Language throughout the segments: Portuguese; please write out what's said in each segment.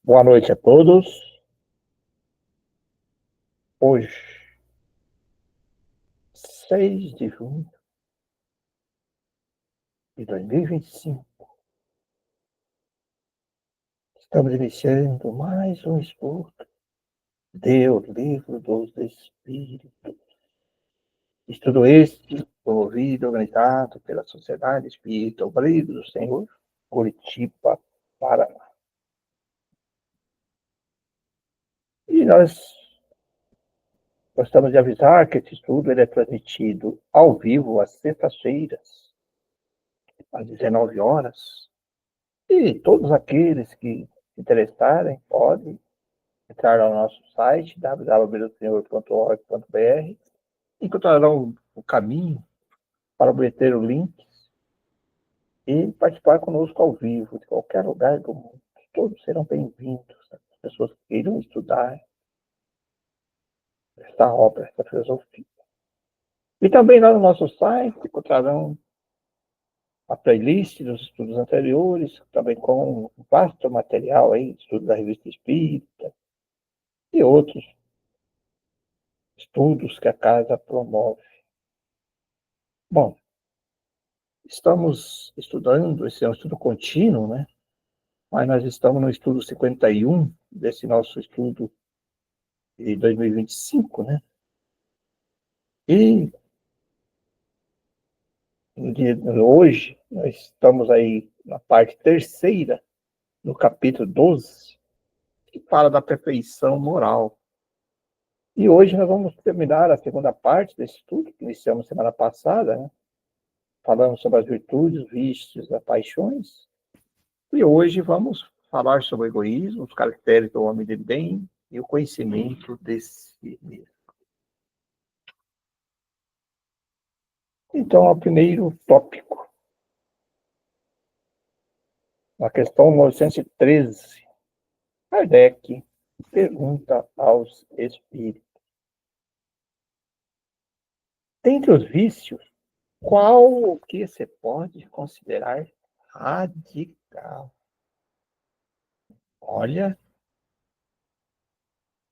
Boa noite a todos. Hoje, 6 de junho de 2025, estamos iniciando mais um estudo do Livro dos Espíritos. Estudo este promovido e organizado pela Sociedade Espírita Obreiro do Senhor, Curitiba, Paraná. E nós gostamos de avisar que este estudo é transmitido ao vivo às sextas-feiras, às 19 horas. E todos aqueles que se interessarem podem entrar no nosso site www.senhor.org.br e encontrarão o caminho para obter o link e participar conosco ao vivo, de qualquer lugar do mundo. Todos serão bem-vindos, as pessoas que queiram estudar esta obra, esta filosofia. E também lá no nosso site encontrarão a playlist dos estudos anteriores, também com um vasto material aí, estudos da Revista Espírita e outros estudos que a casa promove. Bom, estamos estudando, esse é um estudo contínuo, né? Mas nós estamos no estudo 51 desse nosso estudo de 2025, né? E hoje nós estamos aí na parte terceira, no capítulo 12, que fala da perfeição moral. E hoje nós vamos terminar a segunda parte desse estudo, que iniciamos semana passada, né? Falamos sobre as virtudes, os vícios, as paixões. E hoje vamos falar sobre o egoísmo, os caracteres do homem de bem e o conhecimento de si mesmo. Então, o primeiro tópico, na questão 913, Kardec pergunta aos espíritos: dentre os vícios, qual o que se pode considerar radical? Olha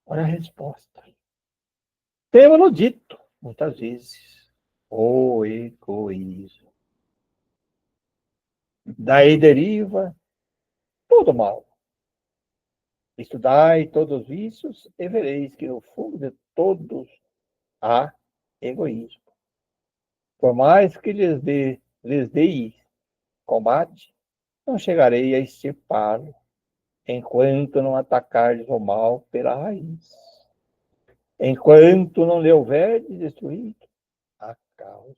a resposta. Temos dito muitas vezes: o egoísmo. Daí deriva todo mal. Estudai todos os vícios e vereis que no fundo de todos há egoísmo. Por mais que lhes deis combate, não chegarei a extirpá-lo, enquanto não atacardes o mal pela raiz. Enquanto não lhe houverdes destruído a causa.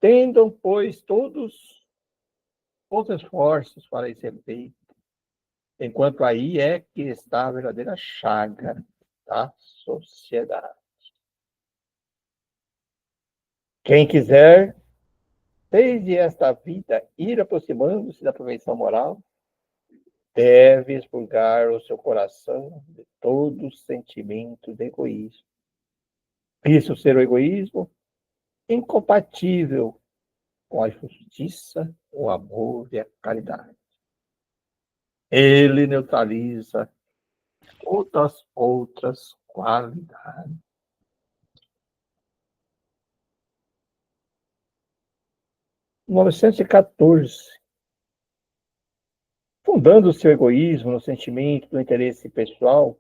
Tendam, pois, todos os esforços para esse efeito, enquanto aí é que está a verdadeira chaga da sociedade. Quem quiser, desde esta vida, ir aproximando-se da perfeição moral, deve expurgar o seu coração de todo sentimento de egoísmo. Isso ser o egoísmo incompatível com a justiça, o amor e a caridade. Ele neutraliza todas as outras qualidades. Em 1914, fundando o seu egoísmo no sentimento do interesse pessoal,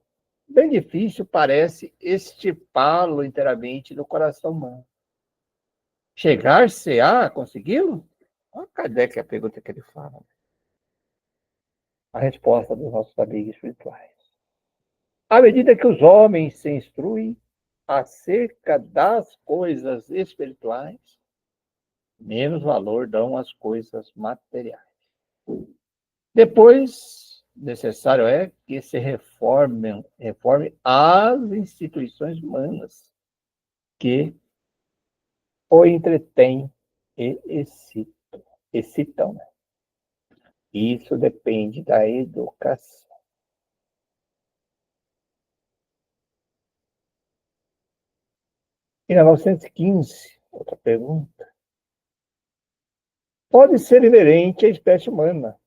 bem difícil parece extirpá-lo inteiramente do coração humano. Chegar-se a consegui-lo? Olha Kardec a pergunta que ele fala. A resposta dos nossos amigos espirituais. À medida que os homens se instruem acerca das coisas espirituais, menos valor dão às coisas materiais. Depois, necessário é que se reforme as instituições humanas que o entretêm e excitam. Né? Isso depende da educação. E na 915, outra pergunta. Pode ser inerente à espécie humana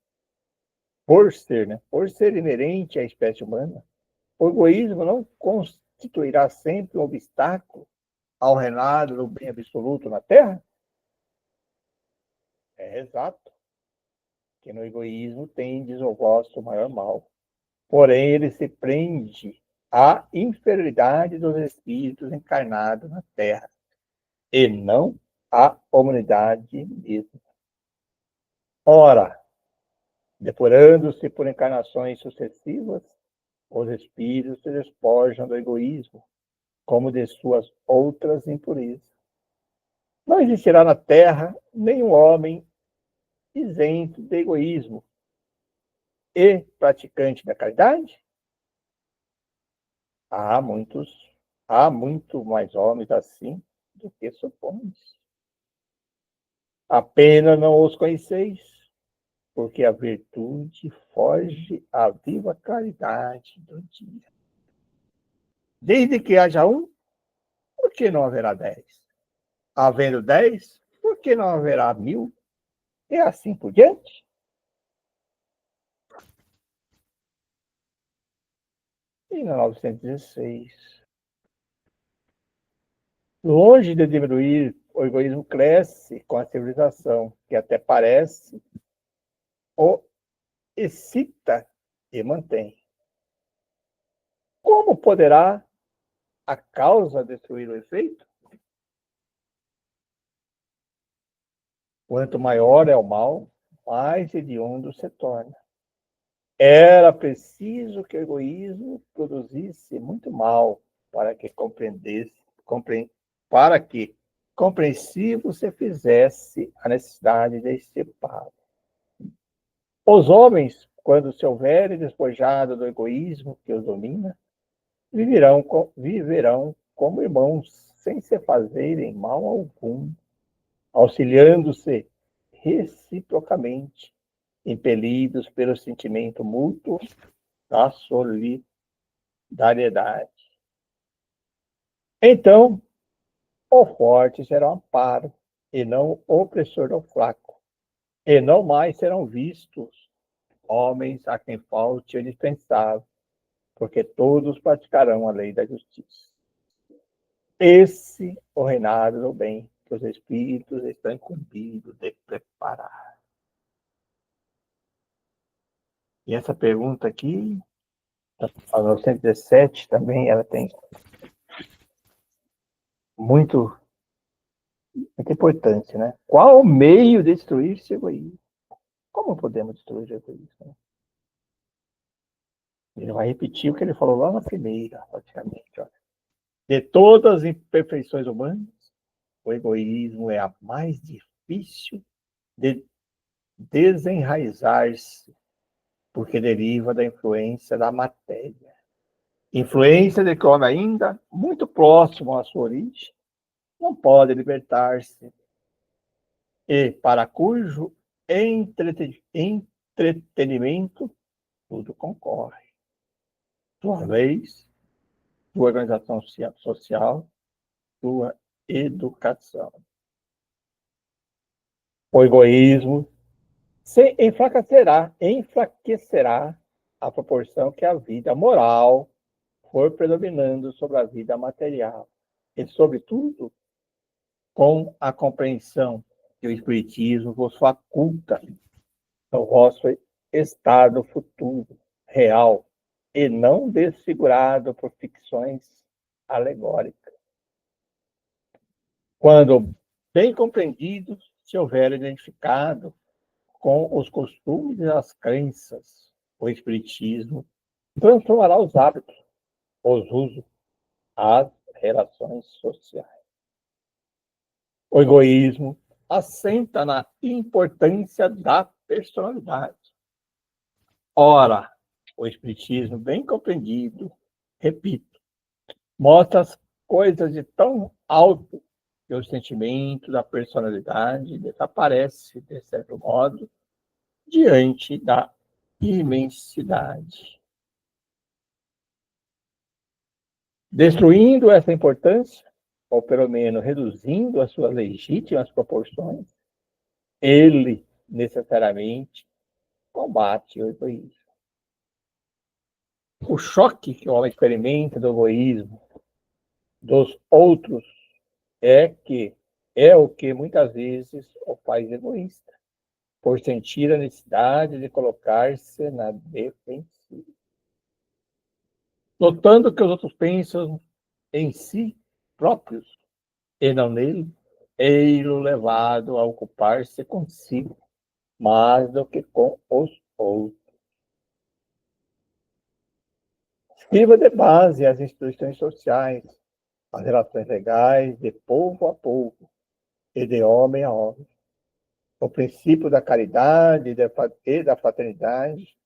por ser, né? Por ser inerente à espécie humana, o egoísmo não constituirá sempre um obstáculo ao reinado do bem absoluto na Terra? É exato, que no egoísmo tendes o vosso maior mal. Porém, ele se prende à inferioridade dos espíritos encarnados na Terra, e não à humanidade mesma. Ora, depurando-se por encarnações sucessivas, os espíritos se despojam do egoísmo, como de suas outras impurezas. Não existirá na Terra nenhum homem isento de egoísmo e praticante da caridade? Há muitos, há muito mais homens assim do que supões. Apenas não os conheceis, porque a virtude foge à viva claridade do dia. Desde que haja um, por que não haverá 10? Havendo 10, por que não haverá 1000? E assim por diante? E na 916, longe de diminuir, o egoísmo cresce com a civilização, que até parece o excita e mantém. Como poderá a causa destruir o efeito? Quanto maior é o mal, mais hediondo se torna. Era preciso que o egoísmo produzisse muito mal para que para que compreensivo se fizesse a necessidade de extirpá-lo. Os homens, quando se houverem despojado do egoísmo que os domina, viverão como irmãos, sem se fazerem mal algum, auxiliando-se reciprocamente, impelidos pelo sentimento mútuo da solidariedade. Então, o forte será um amparo, e não o opressor do fraco, e não mais serão vistos homens a quem falte o indispensável, porque todos praticarão a lei da justiça. Esse o reinado do bem, que os espíritos estão incumbidos de preparar. E essa pergunta aqui, a 917 também, ela tem muita importância, né? Qual o meio de destruir esse egoísmo? Como podemos destruir o egoísmo? Ele vai repetir o que ele falou lá na primeira, praticamente. Olha. De todas as imperfeições humanas, o egoísmo é a mais difícil de desenraizar-se, porque deriva da influência da matéria. Influência de que o homem ainda, muito próximo à sua origem, não pode libertar-se, e para cujo entretenimento tudo concorre. Sua leis, sua organização social, sua educação. O egoísmo se enfraquecerá à proporção que a vida moral for predominando sobre a vida material. E, sobretudo, com a compreensão que o Espiritismo vos faculta no vosso estado futuro, real, e não desfigurado por ficções alegóricas. Quando bem compreendido, se houver identificado com os costumes e as crenças, o Espiritismo transformará os hábitos, os usos, as relações sociais. O egoísmo assenta na importância da personalidade. Ora, o Espiritismo, bem compreendido, repito, mostra as coisas de tão alto que o sentimento da personalidade desaparece, de certo modo, diante da imensidade. Destruindo essa importância, ou pelo menos reduzindo as suas legítimas proporções, ele necessariamente combate o egoísmo. O choque que o homem experimenta do egoísmo dos outros é o que muitas vezes o faz egoísta, por sentir a necessidade de colocar-se na defensiva. Notando que os outros pensam em si próprios e não nele, ei-lo levado a ocupar-se consigo mais do que com os outros. Sirva de base às instituições sociais, às relações legais, de povo a povo e de homem a homem. O princípio da caridade e da fraternidade,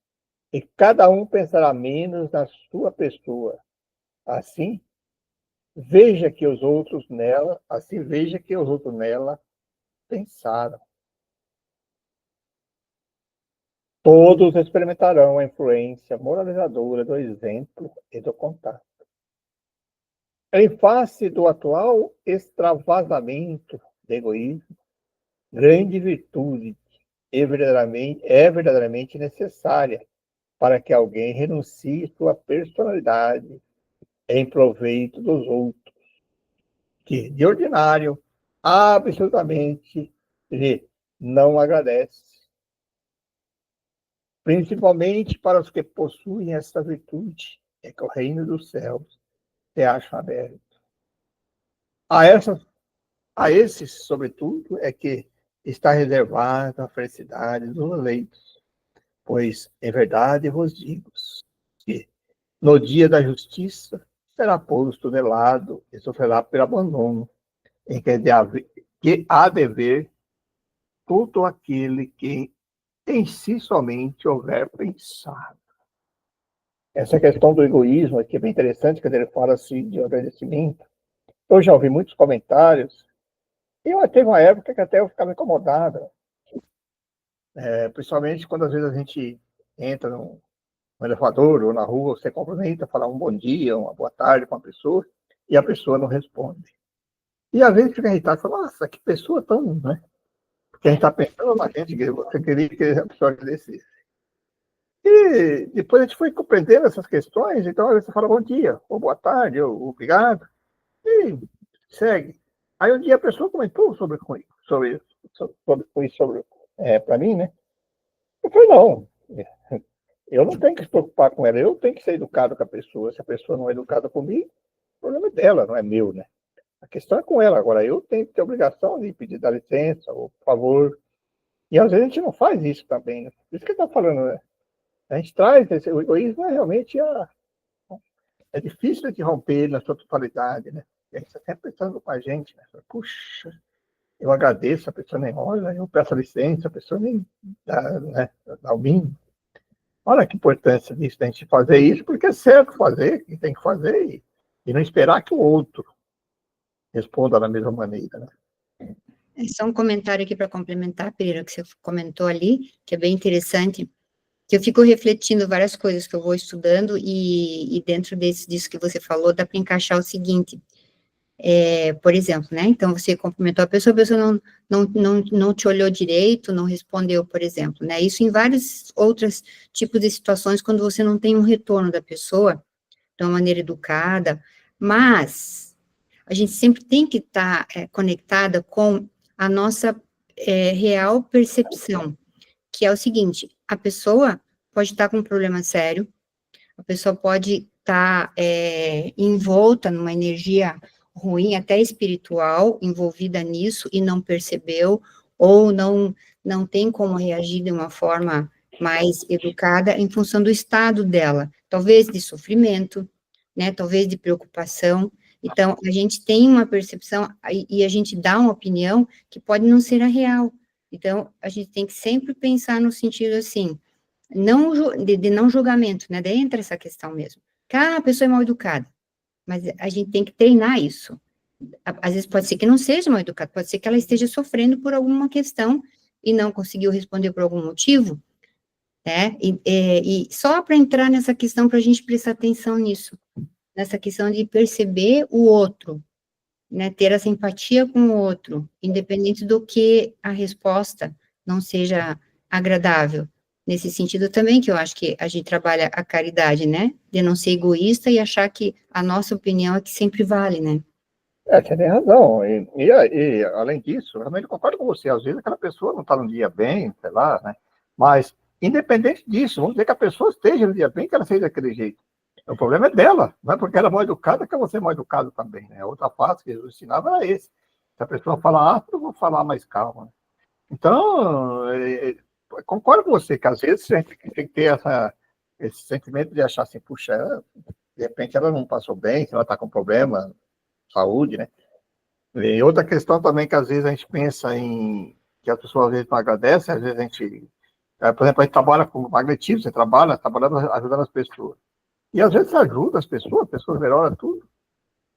e cada um pensará menos na sua pessoa. Assim, veja que os outros nela pensaram. Todos experimentarão a influência moralizadora do exemplo e do contato. Em face do atual extravasamento de egoísmo, grande virtude é verdadeiramente necessária para que alguém renuncie sua personalidade em proveito dos outros, que, de ordinário, absolutamente lhe não agradece. Principalmente para os que possuem essa virtude, é que o reino dos céus se acha aberto. A esses, sobretudo, é que está reservada a felicidade dos eleitos, pois, em verdade, vos digo que, no dia da justiça, será posto de lado e sofrerá pelo abandono, em que há de ver todo aquele que em si somente houver pensado. Essa questão do egoísmo aqui é bem interessante, quando ele fala assim de agradecimento. Eu já ouvi muitos comentários, e eu teve uma época que até eu ficava incomodada, principalmente quando às vezes a gente entra num elevador ou na rua, você cumprimenta, fala um bom dia, uma boa tarde com a pessoa, e a pessoa não responde. E às vezes fica irritado, fala, nossa, que pessoa tão, né? Porque a gente está pensando na gente, que você queria que a pessoa agradecesse. E depois a gente foi compreendendo essas questões, então às vezes você fala bom dia, ou boa tarde, ou obrigado, e segue. Aí um dia a pessoa comentou sobre isso para mim, né? Eu falei, não, eu não tenho que se preocupar com ela, eu tenho que ser educado com a pessoa. Se a pessoa não é educada comigo, o problema é dela, não é meu, né? A questão é com ela. Agora, eu tenho que ter obrigação de pedir dar licença, ou por favor. E às vezes a gente não faz isso também, né? Por isso que eu estou falando, né? A gente traz o egoísmo, é realmente é difícil de romper ele na sua totalidade, né? E a gente está sempre pensando com a gente, né? Puxa, eu agradeço, a pessoa nem olha, eu peço licença, a pessoa nem dá, né, dá o mínimo. Olha que importância disso, da gente fazer isso, porque é certo fazer, que tem que fazer, e não esperar que o outro responda da mesma maneira, né? Só um comentário aqui para complementar, Pereira, que você comentou ali, que é bem interessante, que eu fico refletindo várias coisas que eu vou estudando, e dentro disso que você falou, dá para encaixar o seguinte, por exemplo, né, então você cumprimentou a pessoa não te olhou direito, não respondeu, por exemplo, né, isso em vários outros tipos de situações, quando você não tem um retorno da pessoa, de uma maneira educada, mas a gente sempre tem que estar conectada com a nossa real percepção, que é o seguinte, a pessoa pode estar com um problema sério, a pessoa pode estar envolta numa energia ruim, até espiritual, envolvida nisso, e não percebeu, ou não tem como reagir de uma forma mais educada em função do estado dela, talvez de sofrimento, né, talvez de preocupação. Então, a gente tem uma percepção e a gente dá uma opinião que pode não ser a real. Então, a gente tem que sempre pensar no sentido assim, de não julgamento, né? Daí entra essa questão mesmo. Que a pessoa é mal educada, mas a gente tem que treinar isso. Às vezes pode ser que não seja mal educada, pode ser que ela esteja sofrendo por alguma questão e não conseguiu responder por algum motivo, né? E só para entrar nessa questão, para a gente prestar atenção nisso, nessa questão de perceber o outro, né? Ter essa empatia com o outro, independente do que a resposta não seja agradável. nesse sentido também, que eu acho que a gente trabalha a caridade, né? De não ser egoísta e achar que a nossa opinião é que sempre vale, né? Você tem razão. E, além disso, eu realmente concordo com você. Às vezes aquela pessoa não está num dia bem, sei lá, né? Mas, independente disso, vamos dizer que a pessoa esteja no dia bem, que ela seja daquele jeito. O problema é dela, não é porque ela é mal educada que eu vou ser mal educado também, né? Outra parte que Jesus ensinava era esse. Se a pessoa fala eu vou falar mais calma. Então, concordo com você que às vezes a gente tem que ter esse sentimento de achar assim, puxa, de repente ela não passou bem, ela está com problema, saúde, né? E outra questão também que às vezes a gente pensa em que as pessoas às vezes não agradecem, às vezes a gente, por exemplo, a gente trabalha com magnetismo, você trabalhando, ajudando as pessoas. E às vezes você ajuda as pessoas melhoram tudo.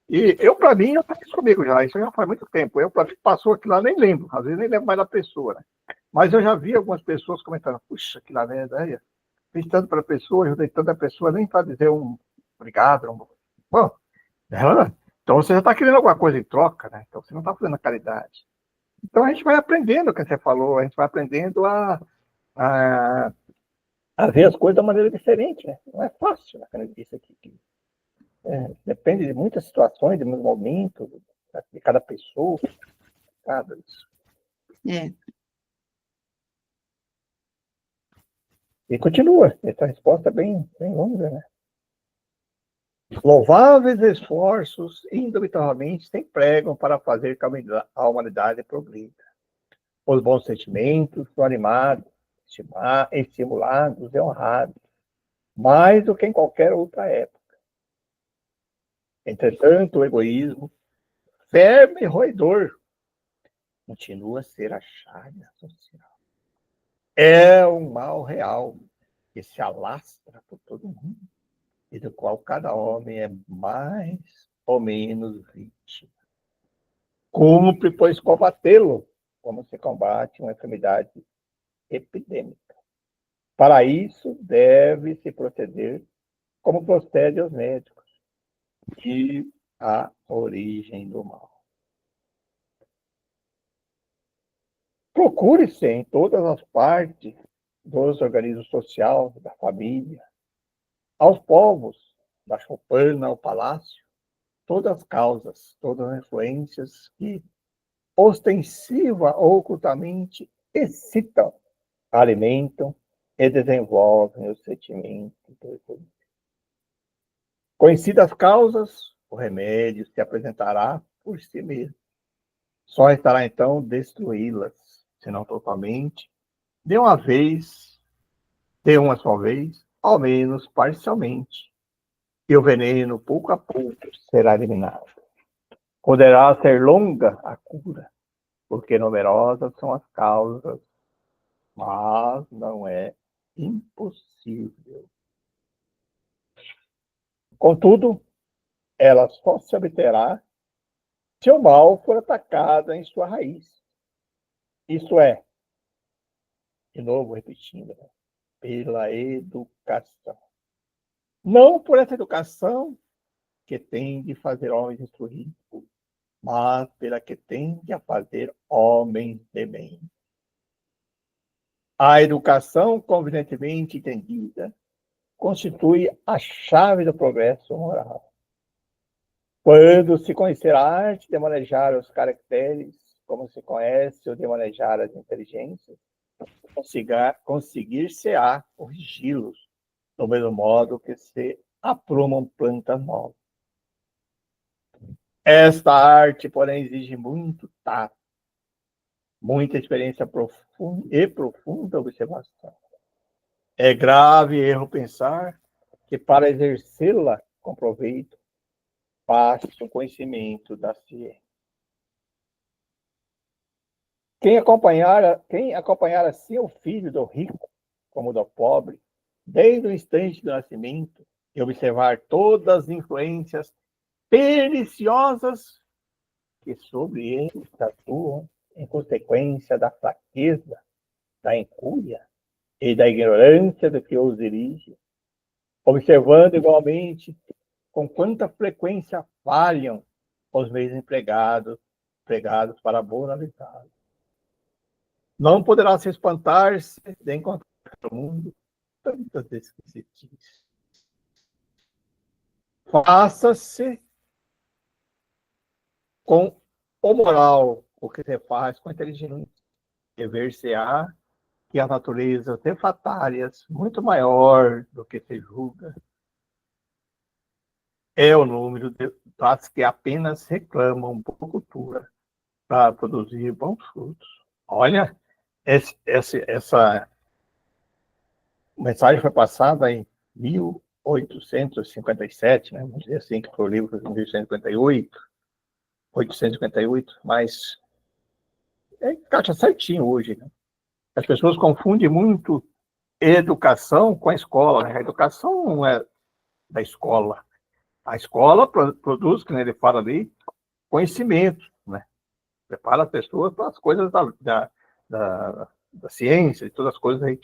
E eu, para mim, já está isso comigo já, isso já faz muito tempo. Eu, para mim, passou aquilo lá, nem lembro, às vezes nem lembro mais da pessoa, né? Mas eu já vi algumas pessoas comentando, puxa, que lá é ideia. Fiz tanto para a pessoa, ajudei tanto a pessoa, nem para dizer um obrigado. Bom, então você já está querendo alguma coisa em troca, né? Então você não está fazendo a caridade. Então a gente vai aprendendo o que você falou, a gente vai aprendendo a, a ver as coisas de uma maneira diferente, né? Não é fácil, né? Como eu disse aqui. Depende de muitas situações, de muitos momentos, de cada pessoa, cada isso. E continua. Essa resposta é bem longa, né? Louváveis esforços, indubitavelmente, se empregam para fazer que a humanidade progrida. Os bons sentimentos são animados, estimulados e honrados, mais do que em qualquer outra época. Entretanto, o egoísmo, verme roedor, continua a ser a chaga social. É um mal real que se alastra por todo mundo e do qual cada homem é mais ou menos vítima. Cumpre, pois, combatê-lo, como se combate uma enfermidade epidêmica. Para isso, deve-se proceder como procedem os médicos, e a origem do mal. Procure-se em todas as partes dos organismos sociais, da família, aos povos, da choupana ao palácio, todas as causas, todas as influências que ostensiva ou ocultamente excitam, alimentam e desenvolvem os sentimentos do egoísmo. Conhecidas as causas, o remédio se apresentará por si mesmo. Só estará então destruí-las, se não totalmente, de uma só vez, ao menos parcialmente, e o veneno, pouco a pouco, será eliminado. Poderá ser longa a cura, porque numerosas são as causas, mas não é impossível. Contudo, ela só se obterá se o mal for atacado em sua raiz. Isso é, de novo repetindo, pela educação. Não por essa educação que tem de fazer homens instruídos, mas pela que tende a fazer homens de bem. A educação, convenientemente entendida, constitui a chave do progresso moral. Quando se conhecer a arte de manejar os caracteres, como se conhece o de manejar as inteligências, conseguir-se-á corrigi-los, do mesmo modo que se aprumam plantas novas. Esta arte, porém, exige muito tato, muita experiência profunda observação. É grave erro pensar que para exercê-la com proveito, passe o conhecimento da ciência. Quem acompanhar assim o filho do rico como do pobre, desde o instante do nascimento, e observar todas as influências perniciosas que sobre eles atuam em consequência da fraqueza, da incúria e da ignorância do que os dirige, observando igualmente com quanta frequência falham os meios empregados para moralizá-los. Não poderá se espantar-se de encontrar no mundo, tantas esquisitices. Faça-se com o moral o que você faz com a inteligência. Rever-se-á que a natureza tem fatárias muito maior do que se julga. É o número das que apenas reclamam por cultura para produzir bons frutos. Olha, essa mensagem foi passada em 1857, né? Vamos dizer assim, que foi o livro de 858, mas encaixa certinho hoje, né? As pessoas confundem muito educação com a escola, né? A educação não é da escola. A escola produz, como ele fala ali, conhecimento, né? Prepara as pessoas para as coisas da ciência, e todas as coisas aí.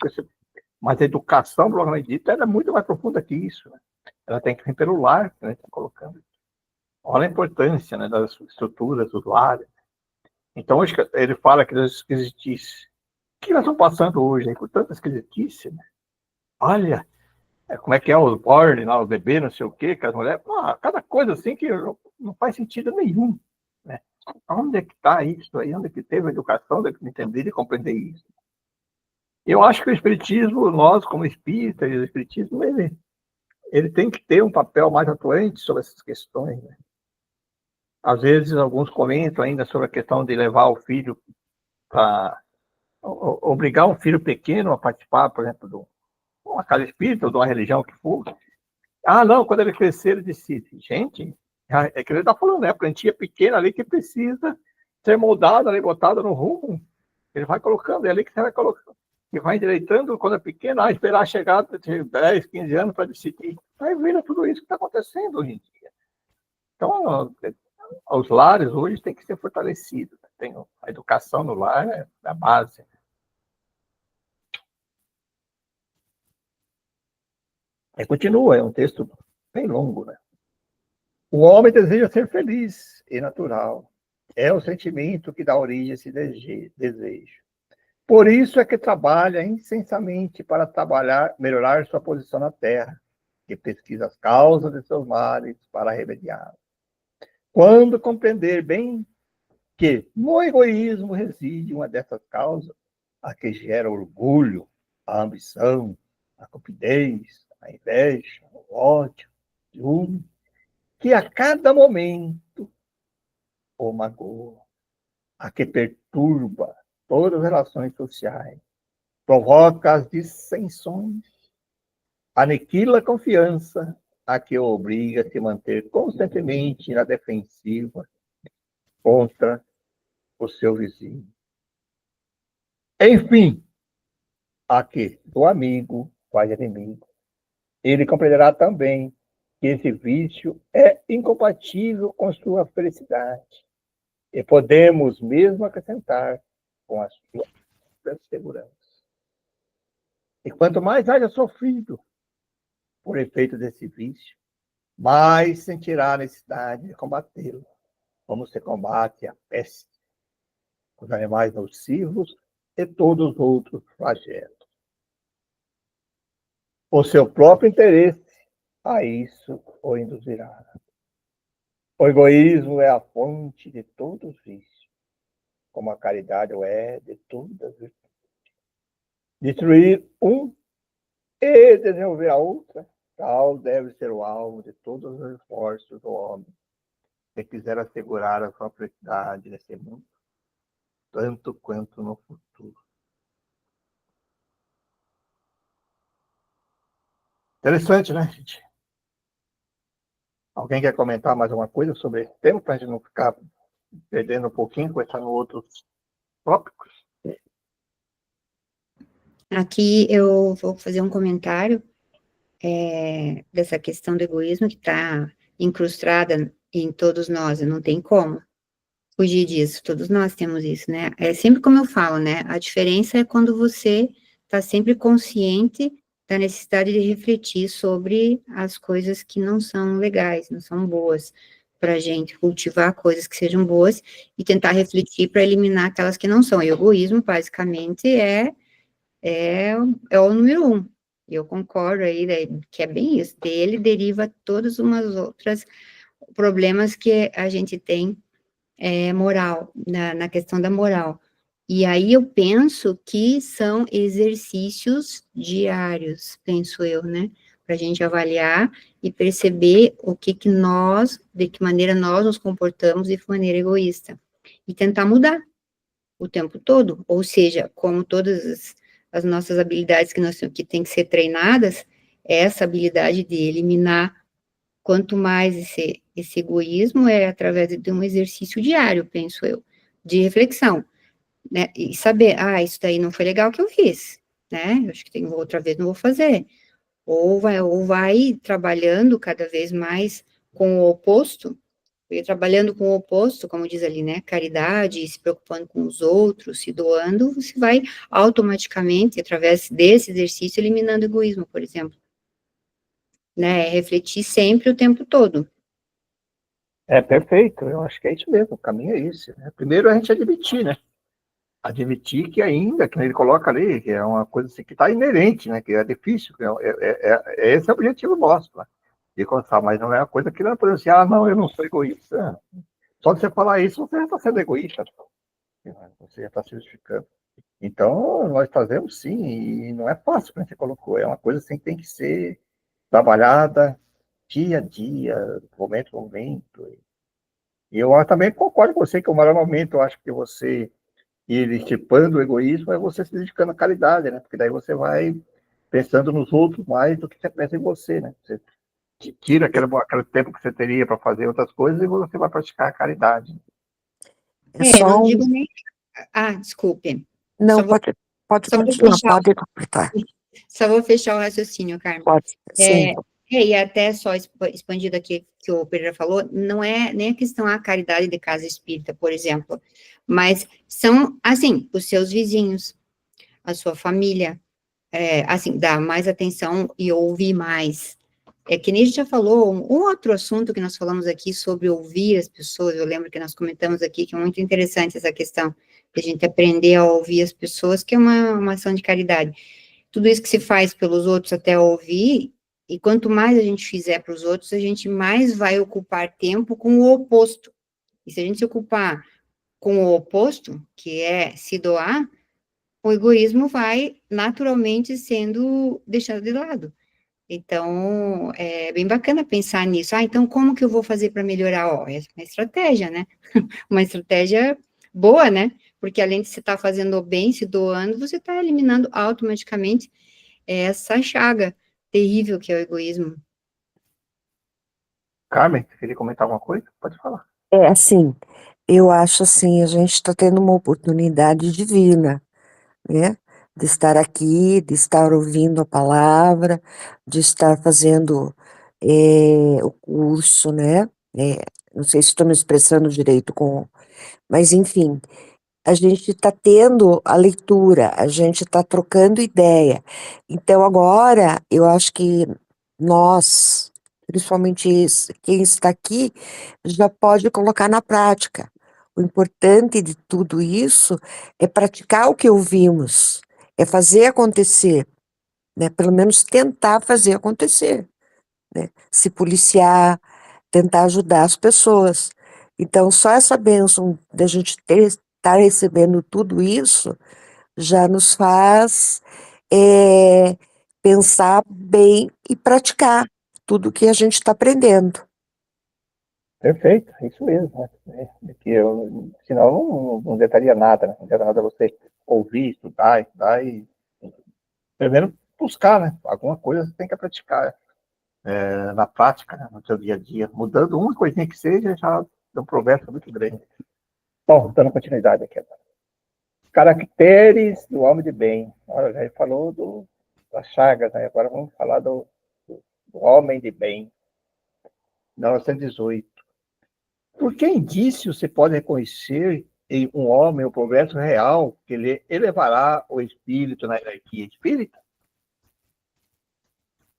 Mas a educação, provavelmente dita, ela é muito mais profunda que isso, né? Ela tem que vir pelo lar, né? Tá colocando. Olha a importância, né, das estruturas, dos lares. Então, hoje ele fala que das esquisitices. O que nós estamos passando hoje aí, com tanta esquisitice, né? Olha, como é que é os born, lá, o bebê, não sei o quê, que as mulheres... Pô, cada coisa assim que não faz sentido nenhum, né? Onde é que está isso aí? Onde é que teve a educação de entender e compreender isso? Eu acho que o espiritismo, nós como espíritas, o espiritismo, ele tem que ter um papel mais atuante sobre essas questões, né? Às vezes, alguns comentam ainda sobre a questão de levar o filho para... obrigar um filho pequeno a participar, por exemplo, de uma casa espírita ou de uma religião que for. Ah, não, quando ele crescer, ele decide. Gente, é que ele está falando, né? A plantinha pequena ali que precisa ser moldada, ali, botada no rumo. Ele vai colocando, é ali que você vai colocando. E vai endireitando quando é pequena, esperar a chegada de 10, 15 anos para decidir. Aí vira tudo isso que está acontecendo hoje em dia. Então, os lares hoje têm que ser fortalecidos. Tem a educação no lar, é a base. Aí continua, é um texto bem longo, né? O homem deseja ser feliz e natural. É o sentimento que dá origem a esse desejo. Por isso é que trabalha incessantemente para melhorar sua posição na Terra, que pesquisa as causas de seus males para remediá-los. Quando compreender bem que no egoísmo reside uma dessas causas, a que gera orgulho, a ambição, a cupidez, a inveja, o ódio, o ciúme, que a cada momento o magoa, a que perturba todas as relações sociais, provoca as dissensões, aniquila a confiança, a que o obriga a se manter constantemente na defensiva contra o seu vizinho. Enfim, a que do amigo faz inimigo. Ele compreenderá também que esse vício é incompatível com sua felicidade. E podemos mesmo acrescentar com a sua segurança. E quanto mais haja sofrido por efeito desse vício, mais sentirá a necessidade de combatê-lo, como se combate a peste, os animais nocivos e todos os outros flagelos. O seu próprio interesse a isso o induzirá. O egoísmo é a fonte de todos os vícios, como a caridade o é de todas as virtudes. Destruir um e desenvolver a outra, tal deve ser o alvo de todos os esforços do homem, que quiser assegurar a sua felicidade nesse mundo, tanto quanto no futuro. Interessante, né, gente? Alguém quer comentar mais alguma coisa sobre esse tema, para a gente não ficar perdendo um pouquinho, começando outros tópicos? Aqui eu vou fazer um comentário dessa questão do egoísmo que está incrustada em todos nós, não tem como fugir disso, todos nós temos isso, né? É sempre como eu falo, né? A diferença é quando você está sempre consciente da necessidade de refletir sobre as coisas que não são legais, não são boas para a gente, cultivar coisas que sejam boas e tentar refletir para eliminar aquelas que não são. E o egoísmo, basicamente, é é o número um. Eu concordo aí, né, que é bem isso. Dele deriva todas umas outras problemas que a gente tem moral, na questão da moral. E aí eu penso que são exercícios diários, penso eu, né? Para a gente avaliar e perceber de que maneira nós nos comportamos de maneira egoísta. E tentar mudar o tempo todo. Ou seja, como todas as nossas habilidades que têm que ser treinadas, essa habilidade de eliminar quanto mais esse egoísmo é através de um exercício diário, penso eu, de reflexão, né? E saber, isso daí não foi legal que eu fiz, né? Eu acho que tem outra vez não vou fazer. Ou vai trabalhando cada vez mais com o oposto, e trabalhando com o oposto, como diz ali, né? Caridade, se preocupando com os outros, se doando, você vai automaticamente, através desse exercício, eliminando o egoísmo, por exemplo. Né? Refletir sempre o tempo todo. É perfeito, eu acho que é isso mesmo, o caminho é esse, né? Primeiro a gente admitir, né? Admitir que ainda, que ele coloca ali, que é uma coisa assim, que está inerente, né? Que é difícil, esse é o objetivo nosso, né? De alcançar, mas não é uma coisa que não é por assim, não, eu não sou egoísta. Só de você falar isso, você já está sendo egoísta, você já está se justificando. Então, nós fazemos sim, e não é fácil, como você colocou, é uma coisa assim que tem que ser trabalhada dia a dia, momento a momento. E eu também concordo com você que o maior momento, eu acho que você ir estipando o egoísmo é você se dedicando à caridade, né? Porque daí você vai pensando nos outros mais do que você pensa em você, né? Você tira aquele tempo que você teria para fazer outras coisas e você vai praticar a caridade. É só Não um... digo nem. Desculpe. Não, Só vou, pode só vou continuar, fechar, pode completar. só vou fechar o raciocínio, Carmen. Pode, sim. E até só expandido aqui que o Pereira falou, não é nem a questão da caridade de casa espírita, por exemplo, mas são, assim, os seus vizinhos, a sua família, assim, dar mais atenção e ouvir mais. É que nem a gente já falou, um outro assunto que nós falamos aqui sobre ouvir as pessoas, eu lembro que nós comentamos aqui que é muito interessante essa questão, de a gente aprender a ouvir as pessoas, que é uma ação de caridade. Tudo isso que se faz pelos outros até ouvir, e quanto mais a gente fizer para os outros, a gente mais vai ocupar tempo com o oposto. E se a gente se ocupar com o oposto, que é se doar, o egoísmo vai naturalmente sendo deixado de lado. Então, é bem bacana pensar nisso. Então, como que eu vou fazer para melhorar? É uma estratégia, né? Uma estratégia boa, né? Porque além de você estar fazendo o bem, se doando, você está eliminando automaticamente essa chaga terrível que é o egoísmo. Carmen, você queria comentar alguma coisa? Pode falar. Assim, eu acho assim, a gente está tendo uma oportunidade divina, né? De estar aqui, de estar ouvindo a palavra, de estar fazendo o curso, né? Não sei se estou me expressando direito mas enfim, a gente está tendo a leitura, a gente está trocando ideia. Então agora, eu acho que nós, principalmente quem está aqui, já pode colocar na prática. O importante de tudo isso é praticar o que ouvimos, é fazer acontecer, né? Pelo menos tentar fazer acontecer, né? Se policiar, tentar ajudar as pessoas. Então, só essa bênção de a gente estar recebendo tudo isso já nos faz pensar bem e praticar tudo que a gente está aprendendo. Perfeito, é isso mesmo. Né? Senão não adiantaria nada, né? Não adianta nada você ouvir, estudar e primeiro buscar, né? Alguma coisa você tem que praticar na prática, né? No seu dia a dia. Mudando uma coisinha que seja, já dá um progresso muito grande. Bom, dando continuidade aqui. Caracteres do homem de bem. Olha, já falou das chagas, né? Agora vamos falar do homem de bem. 1918. Por que indício se pode reconhecer em um homem o progresso real que ele elevará o espírito na hierarquia espírita?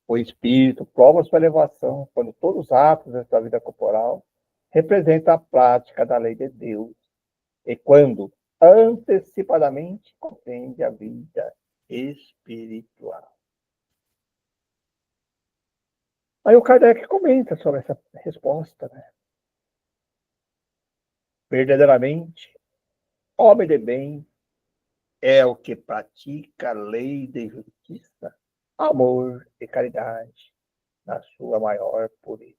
O espírito prova sua elevação quando todos os atos da vida corporal representam a prática da lei de Deus e quando antecipadamente compreende a vida espiritual. Aí o Kardec comenta sobre essa resposta, né? Verdadeiramente, homem de bem é o que pratica a lei de justiça, amor e caridade na sua maior pureza.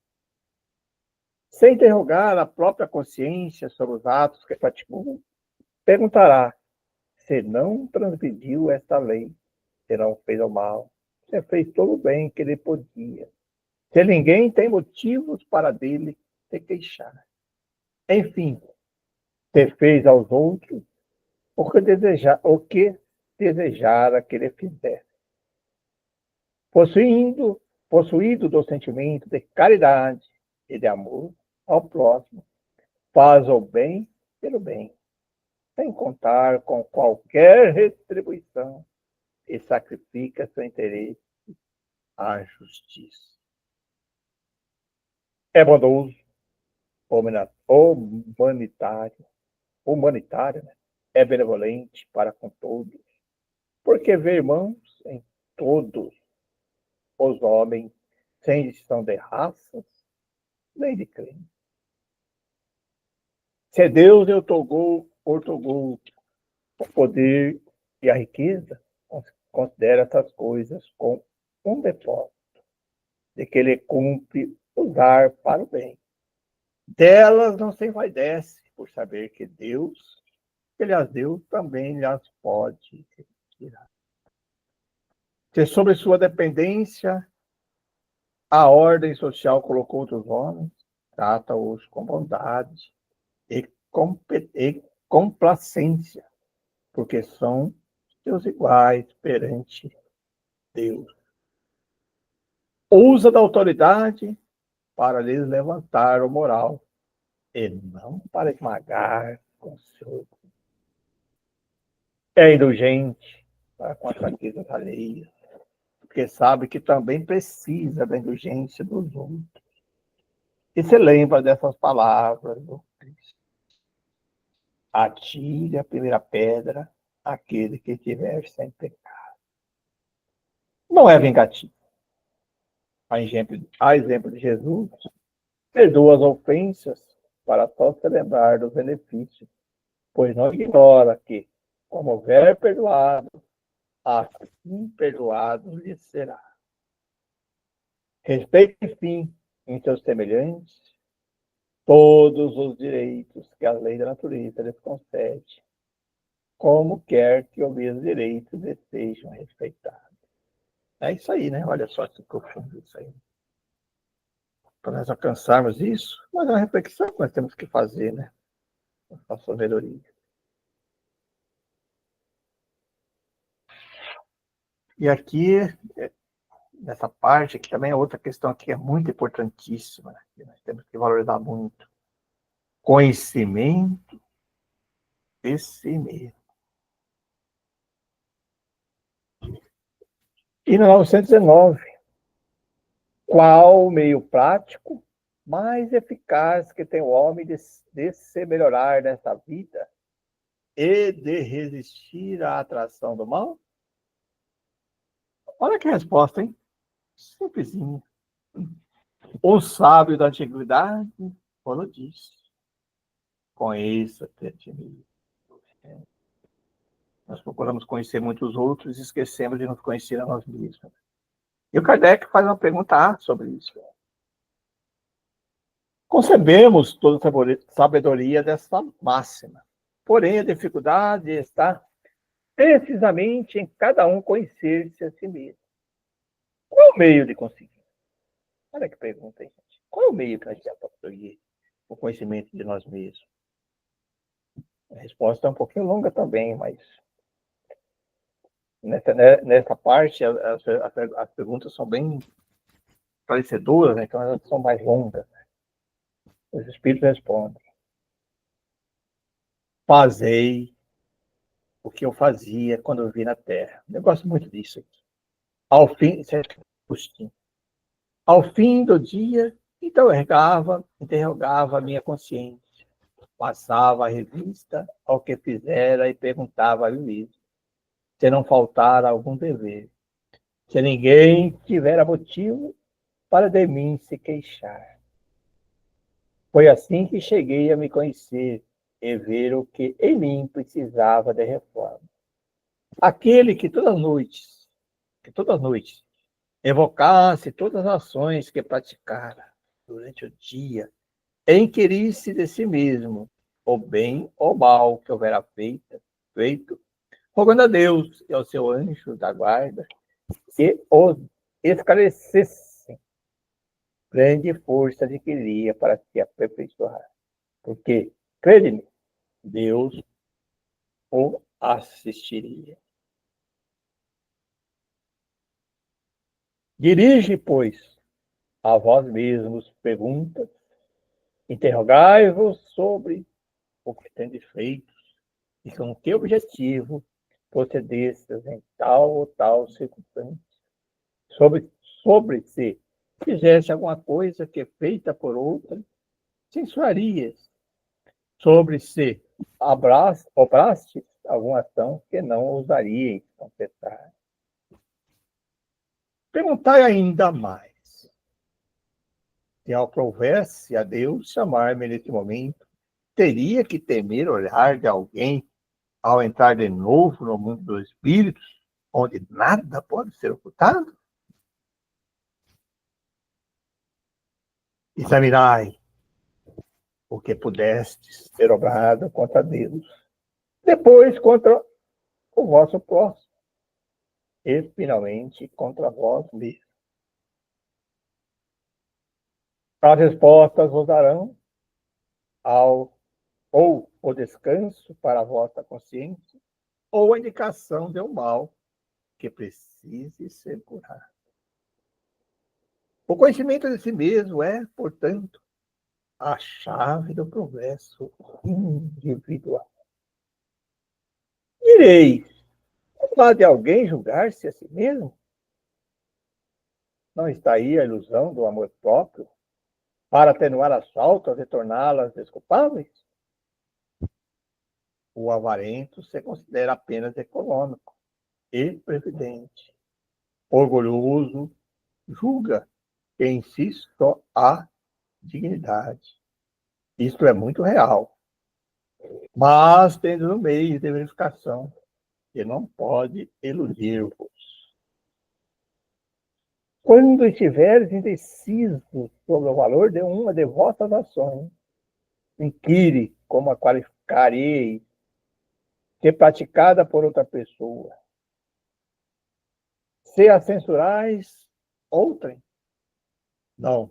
Sem interrogar a própria consciência sobre os atos que praticou, perguntará se não transgrediu esta lei, se não fez o mal, se fez todo o bem que ele podia, se ninguém tem motivos para dele se queixar. Enfim, se fez aos outros o que desejara que ele fizesse. Possuído do sentimento de caridade e de amor ao próximo, faz o bem pelo bem, sem contar com qualquer retribuição, e sacrifica seu interesse à justiça. É bondoso, humanitário, né? É benevolente para com todos, porque vê irmãos em todos os homens, sem distinção de raças, nem de crime. Se Deus outorgou o poder e a riqueza, considera essas coisas com um depósito, de que ele cumpre usar para o bem. Delas não se envaidece, por saber que Deus, que lhes deu, também lhes pode tirar. Se sobre sua dependência a ordem social colocou outros homens, trata-os com bondade e complacência, porque são seus iguais perante Deus. Usa da autoridade para lhes levantar o moral, e não para esmagar com seu. É indulgente para com as fraquezas alheias, porque sabe que também precisa da indulgência dos outros. E se lembra dessas palavras do Cristo: atire a primeira pedra aquele que estiver sem pecado. Não é vingativo. A exemplo de Jesus, perdoa as ofensas para só se lembrar dos benefícios, pois não ignora que, como houver perdoado, assim perdoado lhe será. Respeite, enfim, em seus semelhantes todos os direitos que a lei da natureza lhes concede, como quer que os mesmos direitos lhes sejam respeitados. É isso aí, né? Olha só que profundo isso aí. Para nós alcançarmos isso, mas é uma reflexão que nós temos que fazer, né? A sabedoria. E aqui, nessa parte, aqui também é outra questão que é muito importantíssima, né? Que nós temos que valorizar muito. Conhecimento de si mesmo. E no 919, qual o meio prático mais eficaz que tem o homem de se melhorar nessa vida e de resistir à atração do mal? Olha que resposta, hein? Simplesinha. O sábio da antiguidade, quando disse: conheça-te a ti mesmo. Nós procuramos conhecer muitos outros e esquecemos de nos conhecer a nós mesmos. E o Kardec faz uma pergunta sobre isso. Concebemos toda a sabedoria dessa máxima. Porém, a dificuldade está precisamente em cada um conhecer-se a si mesmo. Qual é o meio de conseguir? Olha que pergunta, hein, gente? Qual é o meio que a gente tem para conseguir o conhecimento de nós mesmos? A resposta é um pouquinho longa também, mas nessa parte as perguntas são bem esclarecedoras, né? Então elas são mais longas. Os espíritos respondem: fazei o que eu fazia quando eu vi na Terra. Eu gosto muito disso aqui. Ao fim, ao fim do dia, interrogava a minha consciência, passava a revista ao que fizera e perguntava a mim mesmo: se não faltar algum dever, se ninguém tiver motivo para de mim se queixar. Foi assim que cheguei a me conhecer e ver o que em mim precisava de reforma. Aquele que todas as noites, evocasse todas as ações que praticara durante o dia, e inquirisse de si mesmo o bem ou mal que houvera feito, rogando a Deus e ao seu anjo da guarda que o esclarecessem, grande força adquiria para se aperfeiçoar. Porque, crede-me, Deus o assistiria. Dirige, pois, a vós mesmos perguntas, interrogai-vos sobre o que tendes feito e com que objetivo procedestes em tal ou tal circunstância, sobre se fizesse alguma coisa que feita por outra, censurarias, sobre se obrastes alguma ação que não ousaríeis confessar. Perguntai ainda mais. Se aprovesse a Deus chamar-me nesse momento, teria que temer olhar de alguém ao entrar de novo no mundo dos espíritos, onde nada pode ser ocultado? Examinai o que pudestes ter obrado contra Deus, depois contra o vosso próximo, e finalmente contra vós mesmos. As respostas vos darão ou o descanso para a vossa consciência, ou a indicação de um mal que precise ser curado. O conhecimento de si mesmo é, portanto, a chave do progresso individual. Direis, pode alguém julgar-se a si mesmo? Não está aí a ilusão do amor próprio para atenuar as faltas e torná-las desculpáveis? O avarento se considera apenas econômico e previdente. Orgulhoso julga que em si só há dignidade. Isto é muito real. Mas tendo no meio de verificação que não pode iludir-vos. Quando estiveres indeciso sobre o valor de uma de vossas ações, inquire como a qualificarei ser praticada por outra pessoa. Se a censurais outrem, não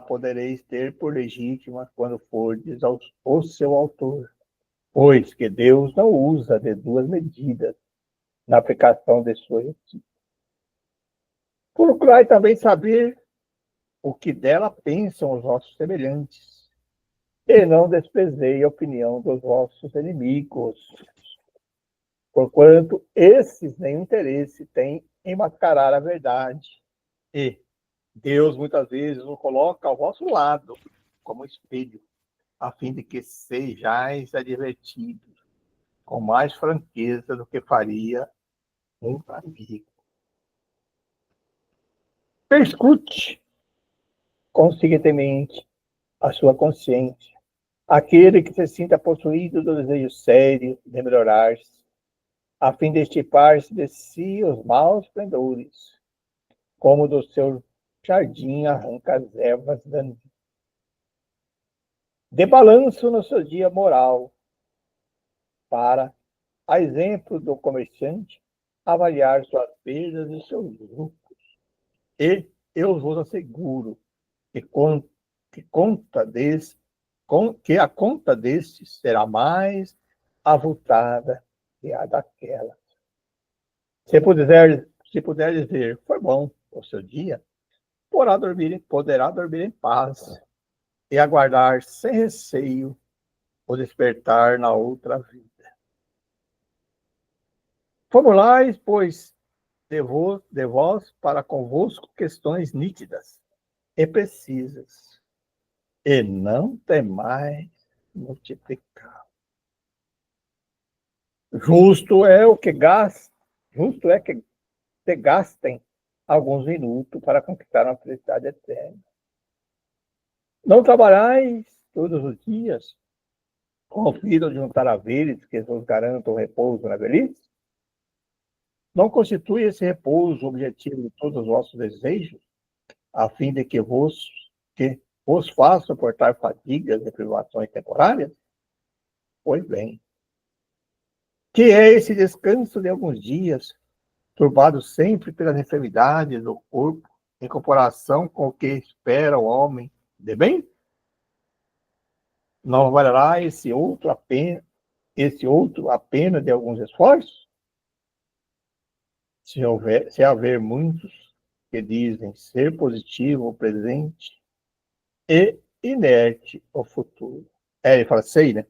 podereis ter por legítima quando fordes o seu autor, pois que Deus não usa de duas medidas na aplicação de sua justiça. Procurai também saber o que dela pensam os vossos semelhantes, e não desprezei a opinião dos vossos inimigos, porquanto esses nenhum interesse têm em mascarar a verdade, e Deus muitas vezes o coloca ao vosso lado, como espelho, a fim de que sejais advertidos com mais franqueza do que faria um amigo. Perscrute conscientemente a sua consciência. Aquele que se sinta possuído do desejo sério de melhorar-se, a fim de estipar-se de si os maus pendores, como do seu jardim arranca as ervas daninhas. De balanço no seu dia moral, para, a exemplo do comerciante, avaliar suas perdas e seus lucros. E eu vos asseguro que a conta destes será mais avultada que a daquela. Se puder dizer, foi bom o seu dia, poderá dormir em paz e aguardar sem receio o despertar na outra vida. Formulais, pois, de vós para convosco questões nítidas e precisas, e não temais multiplicar. Justo é o que gastem, justo é que se gastem alguns minutos para conquistar uma felicidade eterna. Não trabalhais todos os dias com o fim de juntar haveres que vos garantam repouso na velhice? Não constitui esse repouso o objetivo de todos os vossos desejos, a fim de que vos faça suportar fadigas e privações temporárias? Pois bem, que é esse descanso de alguns dias, turbado sempre pelas enfermidades do corpo, em comparação com o que espera o homem de bem? Não valerá esse outro a pena de alguns esforços? Se haver muitos que dizem ser positivo o presente e inerte o futuro. Ele fala, sei, né?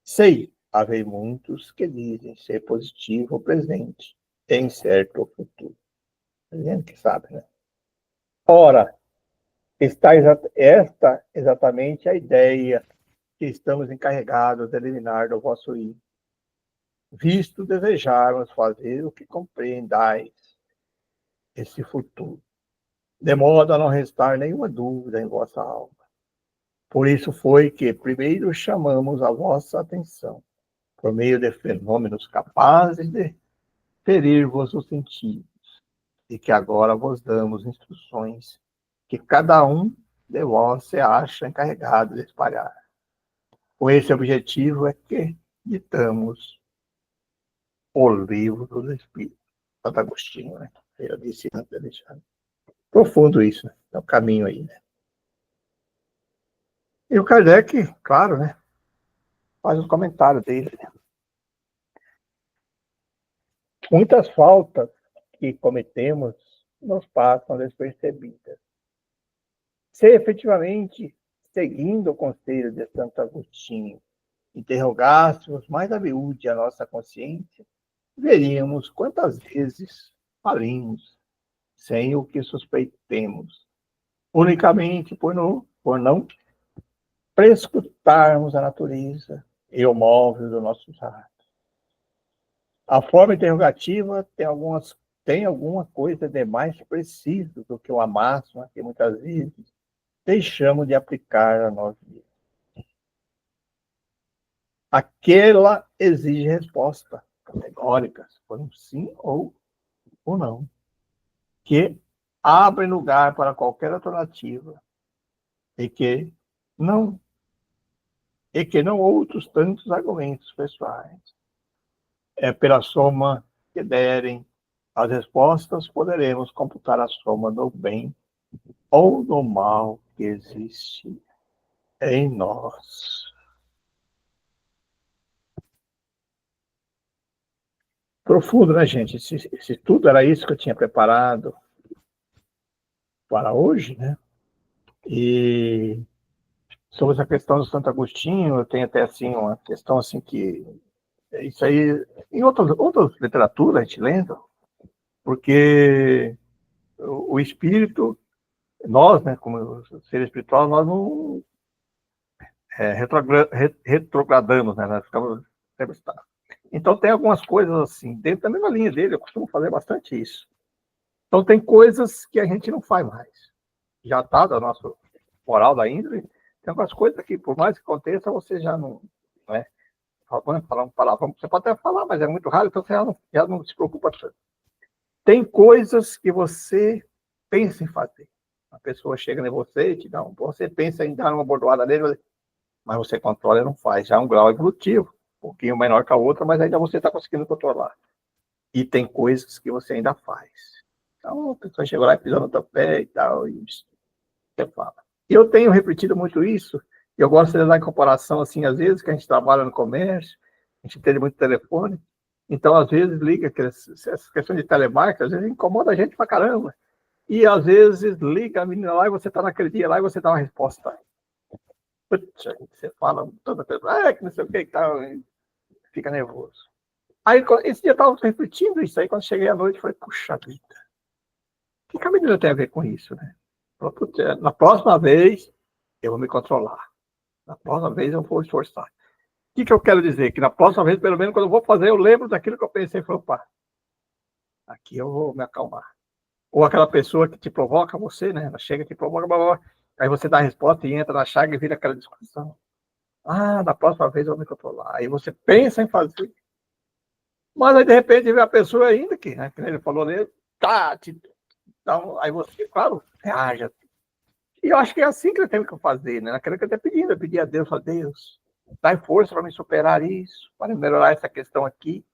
Sei, haver muitos que dizem ser positivo o presente e incerto o futuro. A gente que sabe, né? Ora, esta exatamente a ideia que estamos encarregados de eliminar do vosso íntimo, visto desejarmos fazer o que compreendais esse futuro, de modo a não restar nenhuma dúvida em vossa alma. Por isso foi que primeiro chamamos a vossa atenção, por meio de fenômenos capazes de ferir-vos os sentidos, e que agora vos damos instruções que cada um de vós se acha encarregado de espalhar. Com esse objetivo é que ditamos o livro dos Espíritos. Santo Agostinho, né? Eu disse antes de deixar. Profundo isso, né? É o caminho aí, né? E o Kardec, claro, né? Faz um comentário dele. Né? Muitas faltas que cometemos nos passam despercebidas. Se efetivamente, seguindo o conselho de Santo Agostinho, interrogássemos mais a miúde a nossa consciência, veríamos quantas vezes falimos sem o que suspeitemos, unicamente por não prescrutarmos a natureza e o móvel dos nossos atos. A forma interrogativa tem alguma coisa de mais preciso do que uma máxima que muitas vezes deixamos de aplicar a nós mesmos. Aquela exige resposta categóricas, por um sim ou não, que abrem lugar para qualquer alternativa e que não outros tantos argumentos pessoais. É pela soma que derem as respostas, poderemos computar a soma do bem ou do mal que existe em nós. Profundo, né, gente? Se tudo era isso que eu tinha preparado para hoje, né? E sobre essa questão do Santo Agostinho, eu tenho até assim uma questão assim que isso aí em outras literaturas a gente lendo, porque o espírito, nós, né, como ser espiritual, nós não retrogradamos, né? Nós ficamos sempre estáveis. Então tem algumas coisas assim, dentro da mesma linha dele, eu costumo fazer bastante isso. Então tem coisas que a gente não faz mais. Já está da nossa moral da índole, tem algumas coisas que, por mais que aconteça, você já não, né? Falar um palavrão, você pode até falar, mas é muito raro, então você já não se preocupa tanto. Tem coisas que você pensa em fazer. A pessoa chega em você e te dá você pensa em dar uma bordoada nele, mas você controla e não faz. Já é um grau evolutivo, um pouquinho menor que a outra, mas ainda você está conseguindo controlar. E tem coisas que você ainda faz. Então, a pessoa chegou lá e pisou no teu pé e tal, e você fala. Eu tenho repetido muito isso, e eu gosto de dar em comparação, assim, às vezes, que a gente trabalha no comércio, a gente tem muito telefone, então, às vezes, liga, essa questão de telemarketing, às vezes incomoda a gente pra caramba. E, às vezes, liga a menina lá e você tá naquele dia lá e você dá uma resposta. Puxa, você fala toda pessoa, que não sei o que tal, fica nervoso. Aí, esse dia eu tava refletindo isso aí, quando cheguei à noite, eu falei, puxa vida, o que a menina tem a ver com isso, né? Na próxima vez, eu vou me controlar. Na próxima vez, eu vou esforçar. que eu quero dizer? Que na próxima vez, pelo menos, quando eu vou fazer, eu lembro daquilo que eu pensei e falei, opa, aqui eu vou me acalmar. Ou aquela pessoa que te provoca, você, né? Ela chega, te provoca, blá, blá, blá. Aí você dá a resposta e entra na chaga e vira aquela discussão. Ah, da próxima vez eu vou me controlar. Aí você pensa em fazer. Mas aí, de repente, vê a pessoa ainda que, né, que ele falou ali, tá, então, aí você, claro, reage. E eu acho que é assim que eu tenho que fazer, né? Naquilo que eu estou pedindo, eu pedi a Deus, dá força para me superar isso, para melhorar essa questão aqui,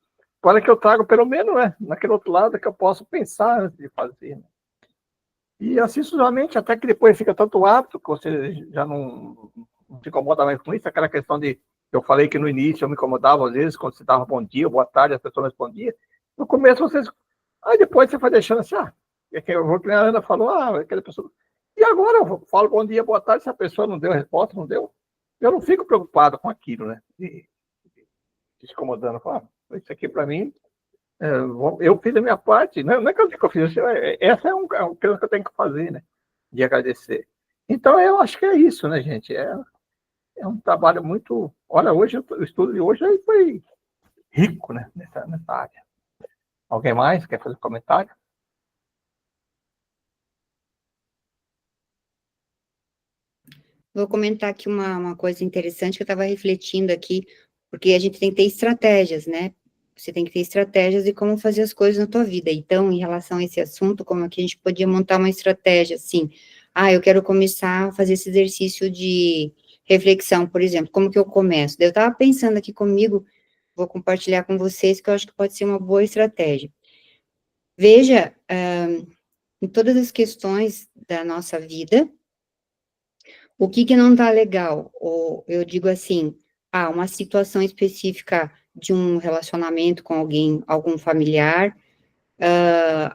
para que eu trago, pelo menos, né, naquele outro lado, que eu possa pensar antes de fazer. Né? E assim sucessivamente, até que depois fica tanto hábito que você já não se incomoda mais com isso, aquela questão de, eu falei que no início eu me incomodava às vezes, quando você dava bom dia, boa tarde, as pessoas respondiam, no começo vocês, aí depois você vai deixando assim, eu vou que a Ana falou, aquela pessoa, e agora eu falo bom dia, boa tarde, se a pessoa não deu a resposta, não deu, eu não fico preocupado com aquilo, né, de se incomodando, isso aqui para mim, eu fiz a minha parte, não é que eu digo que eu fiz, essa é uma coisa que eu tenho que fazer, né, de agradecer. Então, eu acho que é isso, né, gente, é um trabalho muito... Olha, hoje, o estudo de hoje foi rico, né, nessa área. Alguém mais quer fazer comentário? Vou comentar aqui uma coisa interessante que eu estava refletindo aqui, porque a gente tem que ter estratégias, né? Você tem que ter estratégias de como fazer as coisas na tua vida. Então, em relação a esse assunto, como é que a gente podia montar uma estratégia, assim, eu quero começar a fazer esse exercício de reflexão, por exemplo, como que eu começo? Eu estava pensando aqui comigo, vou compartilhar com vocês, que eu acho que pode ser uma boa estratégia. Veja, em todas as questões da nossa vida, o que não está legal? Ou eu digo assim, uma situação específica de um relacionamento com alguém, algum familiar,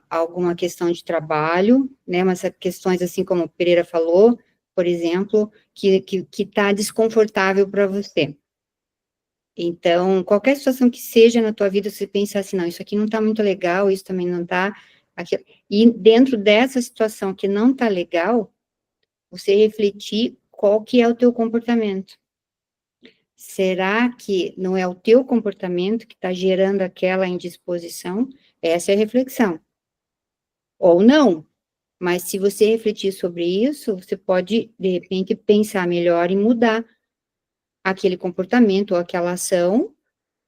alguma questão de trabalho, né? Mas questões assim como o Pereira falou, por exemplo, que está desconfortável para você. Então, qualquer situação que seja na tua vida, você pensa assim, não, isso aqui não está muito legal, isso também não está. E dentro dessa situação que não está legal, você refletir qual que é o teu comportamento. Será que não é o teu comportamento que está gerando aquela indisposição? Essa é a reflexão. Ou não. Mas se você refletir sobre isso, você pode, de repente, pensar melhor em mudar aquele comportamento ou aquela ação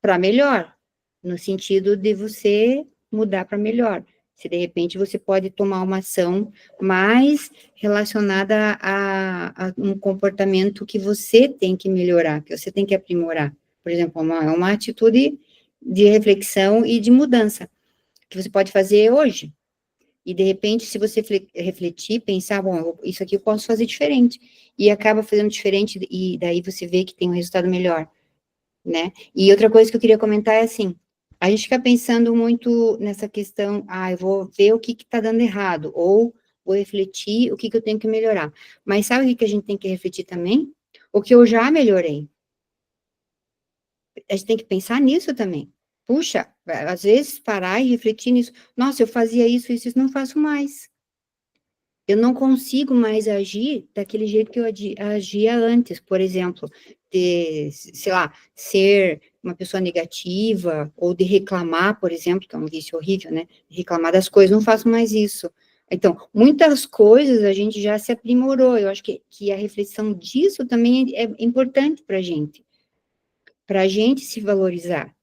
para melhor, no sentido de você mudar para melhor. Se de repente você pode tomar uma ação mais relacionada a um comportamento que você tem que melhorar, que você tem que aprimorar. Por exemplo, uma atitude de reflexão e de mudança, que você pode fazer hoje. E, de repente, se você refletir, pensar, bom, isso aqui eu posso fazer diferente. E acaba fazendo diferente, e daí você vê que tem um resultado melhor, né? E outra coisa que eu queria comentar é assim, a gente fica pensando muito nessa questão, eu vou ver o que está dando errado, ou vou refletir o que eu tenho que melhorar. Mas sabe o que a gente tem que refletir também? O que eu já melhorei. A gente tem que pensar nisso também. Puxa, às vezes parar e refletir nisso. Nossa, eu fazia isso, não faço mais. Eu não consigo mais agir daquele jeito que eu agia antes, por exemplo, de, sei lá, ser uma pessoa negativa, ou de reclamar, por exemplo, que é um vício horrível, né? Reclamar das coisas, não faço mais isso. Então, muitas coisas a gente já se aprimorou, eu acho que a reflexão disso também é importante para a gente se valorizar.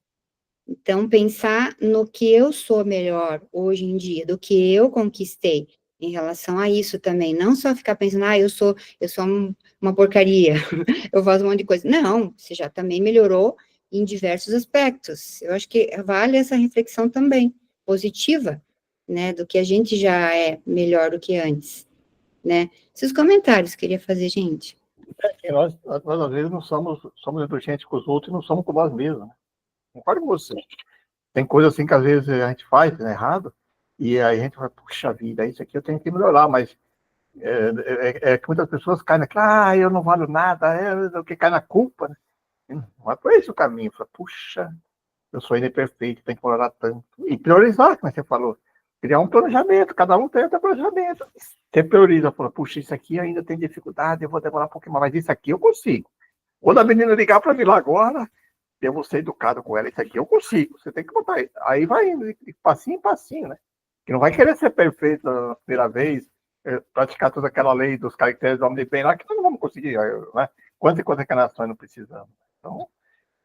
Então, pensar no que eu sou melhor hoje em dia, do que eu conquistei em relação a isso também. Não só ficar pensando, eu sou uma porcaria, eu faço um monte de coisa. Não, você já também melhorou em diversos aspectos. Eu acho que vale essa reflexão também, positiva, né, do que a gente já é melhor do que antes, né. Esses comentários queria fazer, gente. Nós, às vezes, não somos indulgentes com os outros e não somos com nós mesmos, né? Concordo com você. Tem coisa assim que às vezes a gente faz errado, e aí a gente vai, puxa vida, isso aqui eu tenho que melhorar, mas que muitas pessoas caem naquela, eu não valho nada, o que cai na culpa, né? Não é por esse o caminho. Fala, puxa, eu sou ainda imperfeito, tenho que melhorar tanto. E priorizar, como você falou. Criar um planejamento, cada um tem o seu planejamento. Você prioriza, fala, puxa, isso aqui ainda tem dificuldade, eu vou demorar um pouquinho mais, mas isso aqui eu consigo. Quando a menina ligar para mim lá agora, eu vou ser educado com ela, isso aqui eu consigo, você tem que botar aí vai indo, de passinho em passinho, né? Que não vai querer ser perfeito na primeira vez, praticar toda aquela lei dos caracteres do homem de bem lá, que nós não vamos conseguir, né? Quantas e quantas encarnações não precisamos? Então,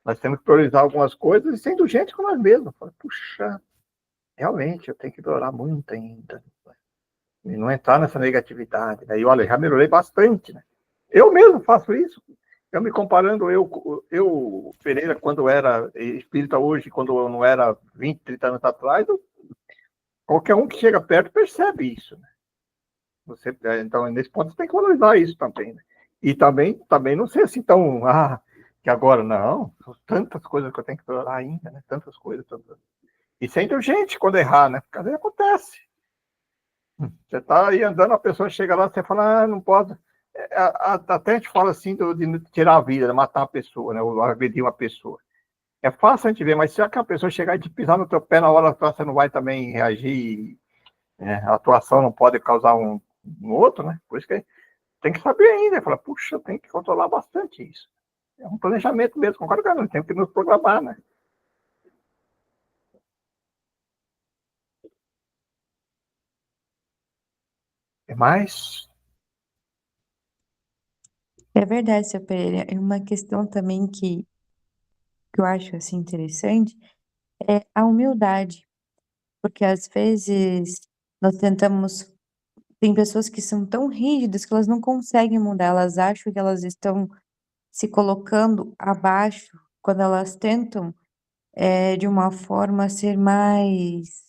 nós temos que priorizar algumas coisas e ser indulgente com nós mesmos. Puxa, realmente, eu tenho que melhorar muito ainda. E não entrar nessa negatividade. Né? E olha, já melhorei bastante, né? Eu mesmo faço isso. Eu me comparando, eu Pereira, quando era espírita hoje, quando eu não era 20, 30 anos atrás, qualquer um que chega perto percebe isso. Né? Então, nesse ponto, você tem que valorizar isso também. Né? E também não ser assim tão, que agora não, são tantas coisas que eu tenho que melhorar ainda, né? Tantas coisas. E ser indulgente quando errar, né? Porque às vezes acontece. Você está aí andando, a pessoa chega lá, você fala, não pode. Até a gente fala assim de tirar a vida, de matar uma pessoa, né? Ou agredir uma pessoa. É fácil a gente ver, mas se a pessoa chegar e te pisar no teu pé na hora, você não vai também reagir, né? A atuação não pode causar um outro, né? Por isso que tem que saber ainda, falar, puxa, tem que controlar bastante isso. É um planejamento mesmo, concordo com ela, tem que nos programar, né? É mais? É verdade, seu Pereira. E uma questão também que eu acho assim interessante é a humildade, porque às vezes nós tentamos. Tem pessoas que são tão rígidas que elas não conseguem mudar, elas acham que elas estão se colocando abaixo quando elas tentam, de uma forma ter mais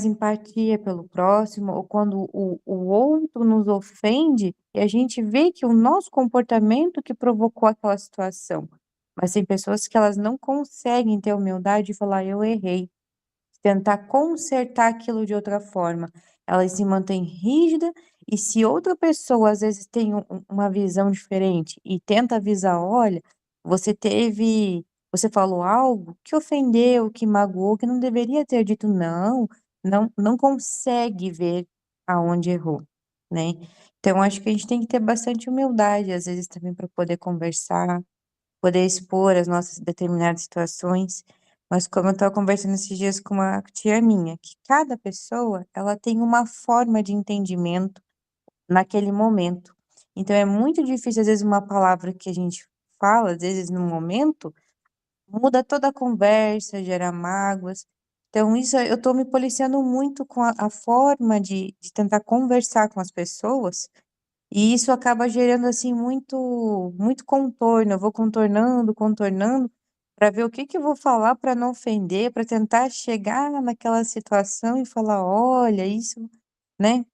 empatia pelo próximo, ou quando o outro nos ofende, e a gente vê que o nosso comportamento que provocou aquela situação. Mas tem pessoas que elas não conseguem ter humildade e falar, eu errei. Tentar consertar aquilo de outra forma. Elas se mantêm rígida, e se outra pessoa às vezes tem uma visão diferente e tenta avisar, olha, você falou algo que ofendeu, que magoou, que não deveria ter dito, não consegue ver aonde errou, né? Então, acho que a gente tem que ter bastante humildade, às vezes, também para poder conversar, poder expor as nossas determinadas situações. Mas como eu estava conversando esses dias com uma tia minha, que cada pessoa, ela tem uma forma de entendimento naquele momento. Então é muito difícil, às vezes, uma palavra que a gente fala, às vezes, no momento, muda toda a conversa, gera mágoas. Então, isso eu estou me policiando muito com a forma de tentar conversar com as pessoas, e isso acaba gerando, assim, muito contorno. Eu vou contornando, para ver o que que eu vou falar para não ofender, para tentar chegar naquela situação e falar: "Olha, isso", né.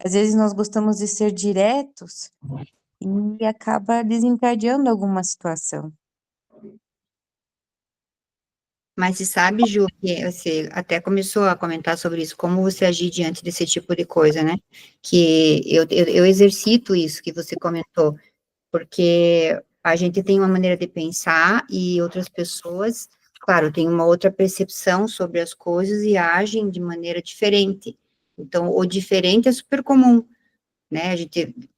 Às vezes nós gostamos de ser diretos e acaba desencadeando alguma situação. Mas você sabe, Ju, que você até começou a comentar sobre isso, como você agir diante desse tipo de coisa, né? Que eu exercito isso que você comentou, porque a gente tem uma maneira de pensar e outras pessoas, claro, têm uma outra percepção sobre as coisas e agem de maneira diferente. Então, o diferente é super comum, né?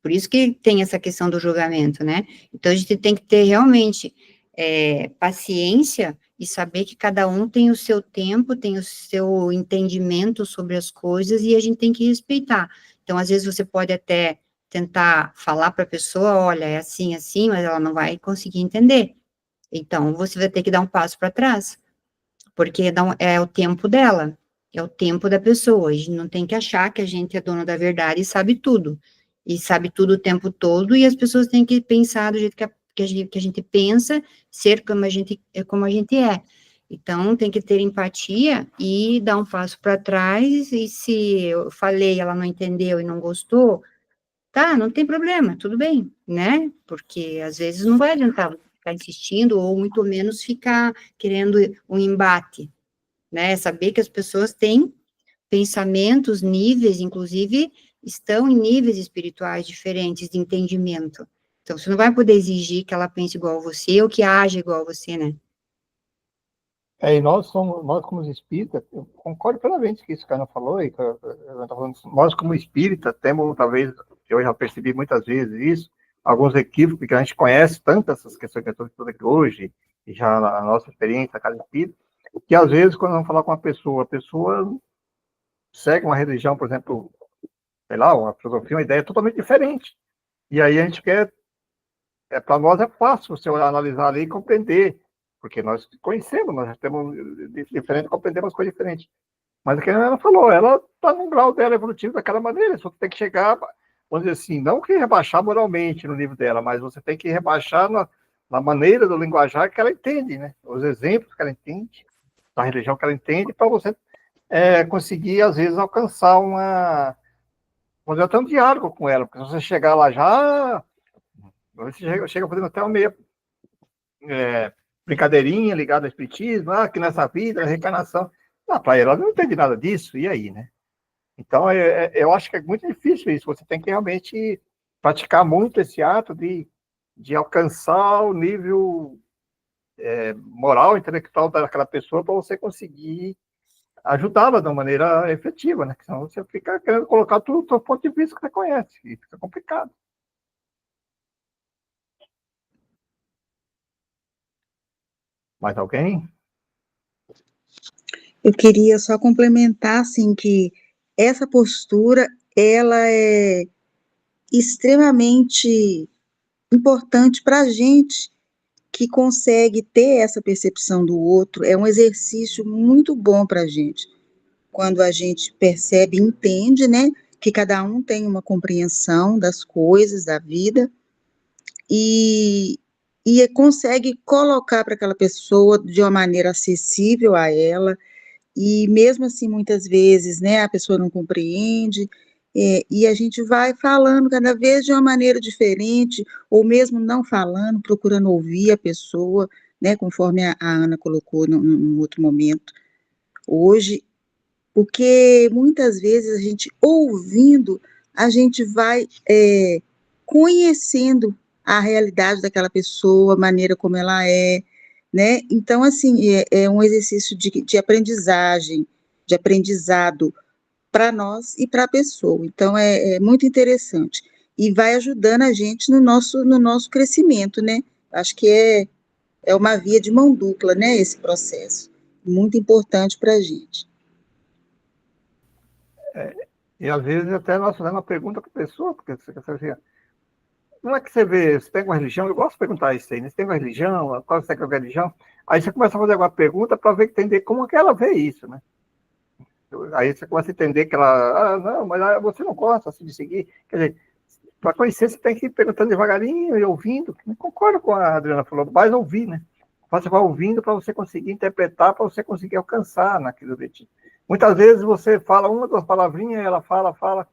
Por isso que tem essa questão do julgamento, né? Então, a gente tem que ter realmente paciência e saber que cada um tem o seu tempo, tem o seu entendimento sobre as coisas e a gente tem que respeitar. Então, às vezes, você pode até tentar falar para a pessoa, olha, é assim, assim, mas ela não vai conseguir entender. Então, você vai ter que dar um passo para trás, porque é o tempo dela, é o tempo da pessoa. A gente não tem que achar que a gente é dono da verdade e sabe tudo o tempo todo, e as pessoas têm que pensar do jeito que a gente pensa, ser como a gente é. Então, tem que ter empatia e dar um passo para trás, e se eu falei, ela não entendeu e não gostou, tá, não tem problema, tudo bem, né? Porque às vezes não vai adiantar ficar insistindo, ou muito menos ficar querendo um embate, né? Saber que as pessoas têm pensamentos, níveis, inclusive, estão em níveis espirituais diferentes de entendimento. Então, você não vai poder exigir que ela pense igual a você ou que haja igual a você, né? E nós como espíritas, eu concordo plenamente com isso que a Ana falou, e que eu tô falando, nós como espírita temos, talvez, eu já percebi muitas vezes isso, alguns equívocos, que a gente conhece tanto essas questões que eu estou aqui hoje, e já a nossa experiência, cada espírito, que às vezes, quando vamos falar com uma pessoa, a pessoa segue uma religião, por exemplo, sei lá, uma filosofia, uma ideia totalmente diferente. E aí a gente quer, para nós é fácil você analisar ali e compreender, porque nós conhecemos, nós já temos diferente, compreendemos coisas diferentes. Mas o que ela falou, ela está num grau dela evolutivo daquela maneira, só tem que chegar, vamos dizer assim, não que rebaixar moralmente no nível dela, mas você tem que rebaixar na maneira do linguajar que ela entende, né? Os exemplos que ela entende, da religião que ela entende, para você conseguir, às vezes, alcançar vamos dizer, até um diálogo com ela, porque se você chegar lá já, você chega fazendo até uma meia brincadeirinha ligada ao espiritismo, que nessa vida, a reencarnação, para ela não entende nada disso, e aí, né? Então, eu acho que é muito difícil isso, você tem que realmente praticar muito esse ato de alcançar o nível moral, intelectual daquela pessoa para você conseguir ajudá-la de uma maneira efetiva, né? Senão você fica querendo colocar tudo do seu ponto de vista que você conhece, e fica complicado. Mais alguém? Eu queria só complementar, assim, que essa postura, ela é extremamente importante para a gente que consegue ter essa percepção do outro, é um exercício muito bom para a gente. Quando a gente percebe e entende, né, que cada um tem uma compreensão das coisas, da vida, e, e consegue colocar para aquela pessoa de uma maneira acessível a ela, e mesmo assim, muitas vezes, né, a pessoa não compreende, e a gente vai falando cada vez de uma maneira diferente, ou mesmo não falando, procurando ouvir a pessoa, né, conforme a Ana colocou num outro momento, hoje, porque muitas vezes a gente ouvindo, a gente vai conhecendo a realidade daquela pessoa, a maneira como ela é, né? Então, assim, é um exercício de aprendizagem, de aprendizado para nós e para a pessoa. Então, é muito interessante. E vai ajudando a gente no nosso crescimento, né? Acho que é uma via de mão dupla, né? Esse processo. Muito importante para a gente. E às vezes até nós fazemos uma pergunta para a pessoa, porque você quer saber assim, como é que você vê, você tem uma religião? Eu gosto de perguntar isso aí, né? Você tem uma religião? Qual você tem uma religião? Aí você começa a fazer alguma pergunta para ver, entender como é que ela vê isso, né? Aí você começa a entender que ela, não, mas você não gosta assim de seguir. Quer dizer, para conhecer, você tem que ir perguntando devagarinho e ouvindo. Eu concordo com a Adriana falou, mais ouvir, né? Você vai ouvindo para você conseguir interpretar, para você conseguir alcançar naquele objetivo. Muitas vezes você fala uma, duas palavrinhas, ela fala,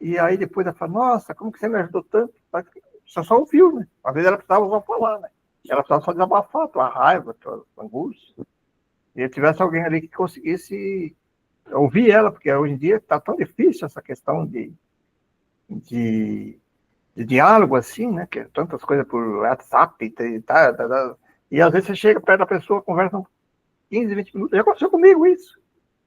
e aí depois ela fala, nossa, como que você me ajudou tanto? Você só ouviu, né? Às vezes ela precisava só falar, né? Ela precisava só desabafar, tua raiva, tua angústia. E tivesse alguém ali que conseguisse ouvir ela, porque hoje em dia está tão difícil essa questão de diálogo, assim, né? Que tantas coisas por WhatsApp, e às vezes você chega perto da pessoa, conversa 15, 20 minutos. Já aconteceu comigo isso.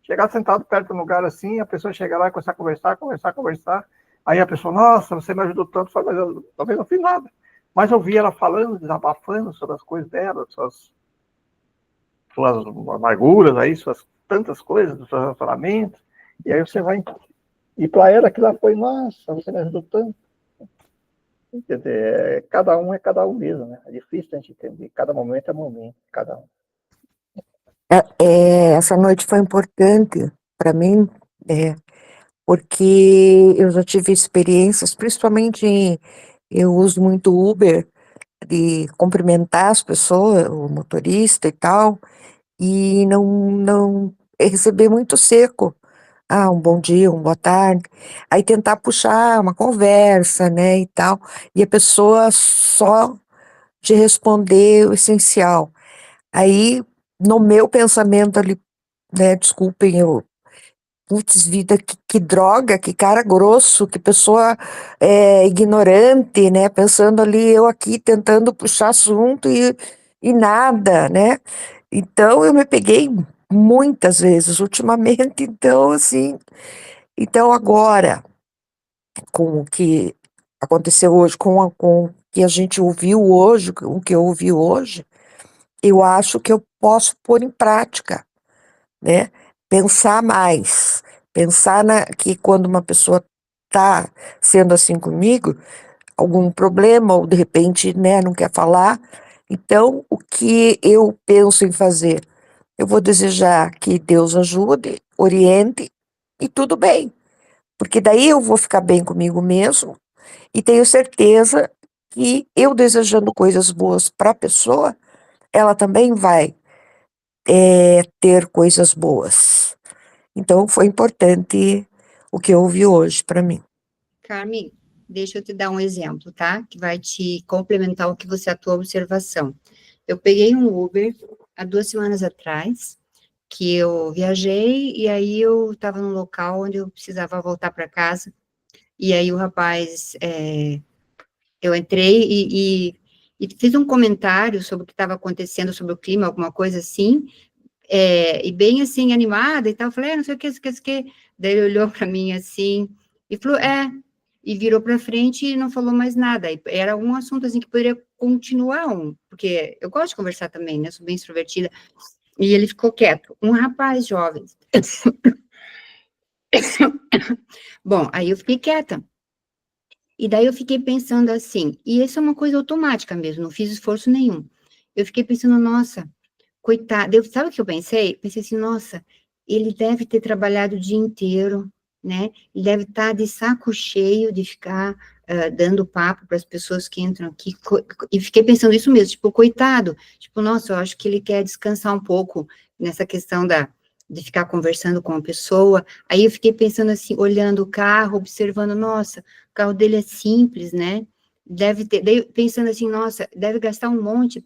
Chegar sentado perto de um lugar assim, a pessoa chega lá e começar a conversar. Aí a pessoa, nossa, você me ajudou tanto, mas eu talvez não fiz nada. Mas eu vi ela falando, desabafando sobre as coisas dela, suas amarguras aí, suas tantas coisas, dos seus relacionamentos. E aí você vai. E para ela aquilo lá foi, nossa, você me ajudou tanto. Quer dizer, cada um é cada um mesmo, né? É difícil a gente entender. Cada momento é momento, cada um. Essa noite foi importante para mim, porque eu já tive experiências, principalmente eu uso muito Uber, de cumprimentar as pessoas, o motorista e tal, e não receber muito seco. Ah, um bom dia, uma boa tarde. Aí tentar puxar uma conversa, né, e tal, e a pessoa só te responder o essencial. Aí, no meu pensamento ali, né, desculpem, putz, vida, que droga, que cara grosso, que pessoa ignorante, né, pensando ali, eu aqui tentando puxar assunto e nada, né. Então, eu me peguei muitas vezes, ultimamente, então, assim, então agora, com o que aconteceu hoje, com o que a gente ouviu hoje, o que eu ouvi hoje, eu acho que eu posso pôr em prática, né? Pensar mais, pensar que quando uma pessoa está sendo assim comigo, algum problema, ou de repente, né, não quer falar. Então, o que eu penso em fazer? Eu vou desejar que Deus ajude, oriente e tudo bem, porque daí eu vou ficar bem comigo mesmo e tenho certeza que eu desejando coisas boas para a pessoa, ela também vai ter coisas boas. Então, foi importante o que eu ouvi hoje para mim. Carmen, deixa eu te dar um exemplo, tá? Que vai te complementar o que você, a tua observação. Eu peguei um Uber há 2 semanas atrás, que eu viajei, e aí eu estava num local onde eu precisava voltar para casa, e aí o rapaz, eu entrei e fiz um comentário sobre o que estava acontecendo, sobre o clima, alguma coisa assim, e bem assim, animada e tal, eu falei, não sei o que, não sei o que, daí ele olhou para mim assim, e falou, e virou para frente e não falou mais nada, e era um assunto assim que poderia continuar, porque eu gosto de conversar também, né, sou bem extrovertida, e ele ficou quieto, um rapaz jovem. Bom, aí eu fiquei quieta, e daí eu fiquei pensando assim, e isso é uma coisa automática mesmo, não fiz esforço nenhum, eu fiquei pensando, nossa, coitado, sabe o que eu pensei? Pensei assim, nossa, ele deve ter trabalhado o dia inteiro, né? Ele deve estar de saco cheio de ficar dando papo para as pessoas que entram aqui. E fiquei pensando isso mesmo, tipo, coitado. Tipo, nossa, eu acho que ele quer descansar um pouco nessa questão de ficar conversando com a pessoa. Aí eu fiquei pensando assim, olhando o carro, observando, nossa, o carro dele é simples, né? Deve ter, daí pensando assim, nossa, deve gastar um monte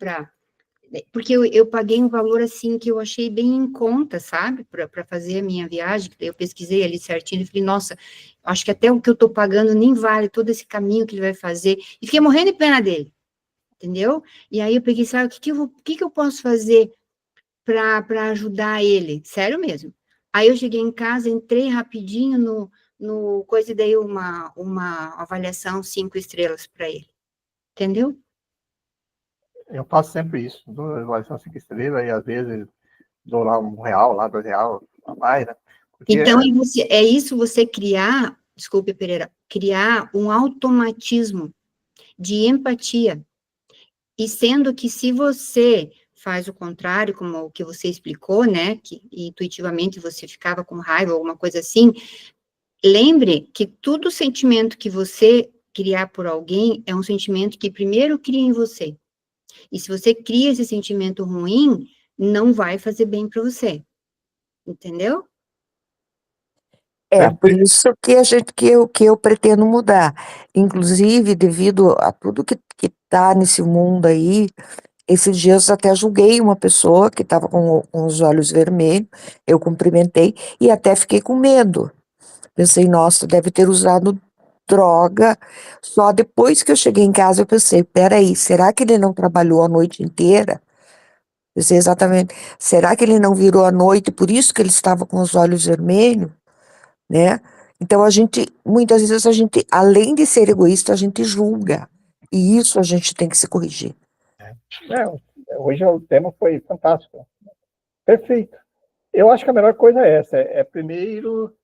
porque eu paguei um valor assim que eu achei bem em conta, sabe, para fazer a minha viagem. Eu pesquisei ali certinho e falei, nossa, acho que até o que eu estou pagando nem vale todo esse caminho que ele vai fazer. E fiquei morrendo de pena dele, entendeu? E aí eu peguei, sabe, o que que eu posso fazer para ajudar ele? Sério mesmo. Aí eu cheguei em casa, entrei rapidinho no coisa e dei uma avaliação 5 estrelas para ele, entendeu? Eu faço sempre isso, dou avaliação 5 estrelas e às vezes dou lá R$ 1, lá R$ 2 a mais, né? Porque Então, é isso você criar, desculpe, Pereira, criar um automatismo de empatia. E sendo que se você faz o contrário, como o que você explicou, né, que intuitivamente você ficava com raiva, alguma coisa assim, lembre que todo sentimento que você criar por alguém é um sentimento que primeiro cria em você. E se você cria esse sentimento ruim, não vai fazer bem para você. Entendeu? Por isso que eu pretendo mudar. Inclusive, devido a tudo que está nesse mundo aí, esses dias até julguei uma pessoa que estava com os olhos vermelhos, eu cumprimentei e até fiquei com medo. Pensei, nossa, deve ter usado droga. Só depois que eu cheguei em casa eu pensei, peraí, será que ele não trabalhou a noite inteira? Pensei exatamente, será que ele não virou à noite, por isso que ele estava com os olhos vermelhos, né? Então muitas vezes a gente, além de ser egoísta, a gente julga. E isso a gente tem que se corrigir. hoje o tema foi fantástico. Perfeito. Eu acho que a melhor coisa é essa. Primeiro,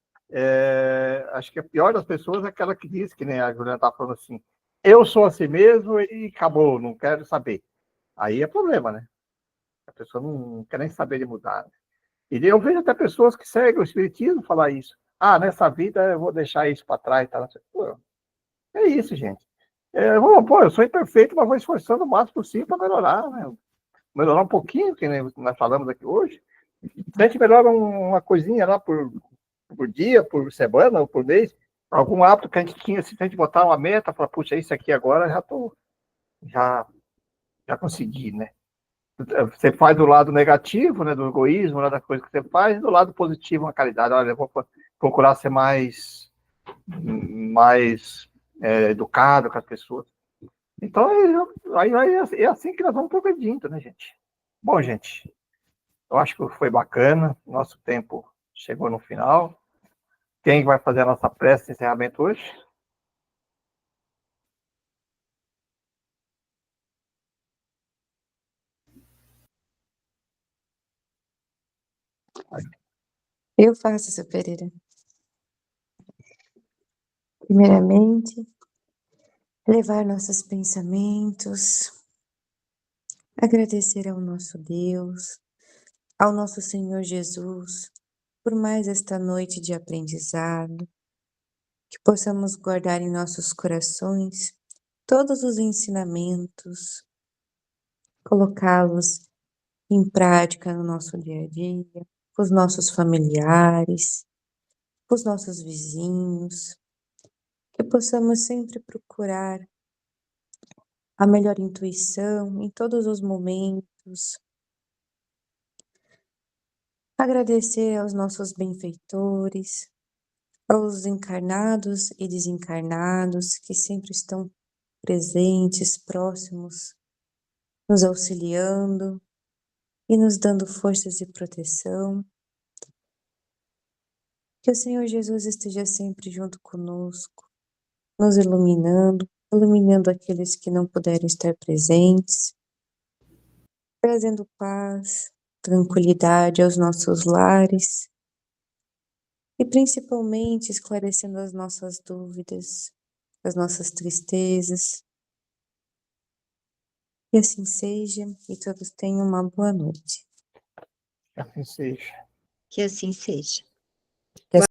acho que a pior das pessoas é aquela que diz, que nem a Juliana está falando assim, eu sou assim mesmo e acabou, não quero saber. Aí é problema, né? A pessoa não quer nem saber de mudar. Né? E eu vejo até pessoas que seguem o espiritismo falar isso. Ah, nessa vida eu vou deixar isso para trás. Tá? Pô, é isso, gente. Eu sou imperfeito, mas vou esforçando o máximo possível para melhorar, né? Melhorar um pouquinho, que nem nós falamos aqui hoje. Se a gente melhora uma coisinha lá por dia, por semana ou por mês, algum hábito que a gente tinha, se a gente botar uma meta, falar, puxa, isso aqui agora já consegui, né? Você faz do lado negativo, né, do egoísmo, né, da coisa que você faz, e do lado positivo, uma qualidade. Olha, eu vou procurar ser mais educado com as pessoas. Então, aí é assim que nós vamos progredindo, né, gente? Bom, gente, eu acho que foi bacana. Nosso tempo chegou no final. Quem vai fazer a nossa prece de encerramento hoje? Eu faço, seu Pereira. Primeiramente, levar nossos pensamentos, agradecer ao nosso Deus, ao nosso Senhor Jesus, por mais esta noite de aprendizado, que possamos guardar em nossos corações todos os ensinamentos, colocá-los em prática no nosso dia a dia, com os nossos familiares, com os nossos vizinhos, que possamos sempre procurar a melhor intuição em todos os momentos, agradecer aos nossos benfeitores, aos encarnados e desencarnados que sempre estão presentes, próximos, nos auxiliando e nos dando forças e proteção. Que o Senhor Jesus esteja sempre junto conosco, nos iluminando aqueles que não puderam estar presentes, trazendo paz, tranquilidade aos nossos lares e principalmente esclarecendo as nossas dúvidas, as nossas tristezas. Que assim seja e todos tenham uma boa noite. Assim seja. Que assim seja.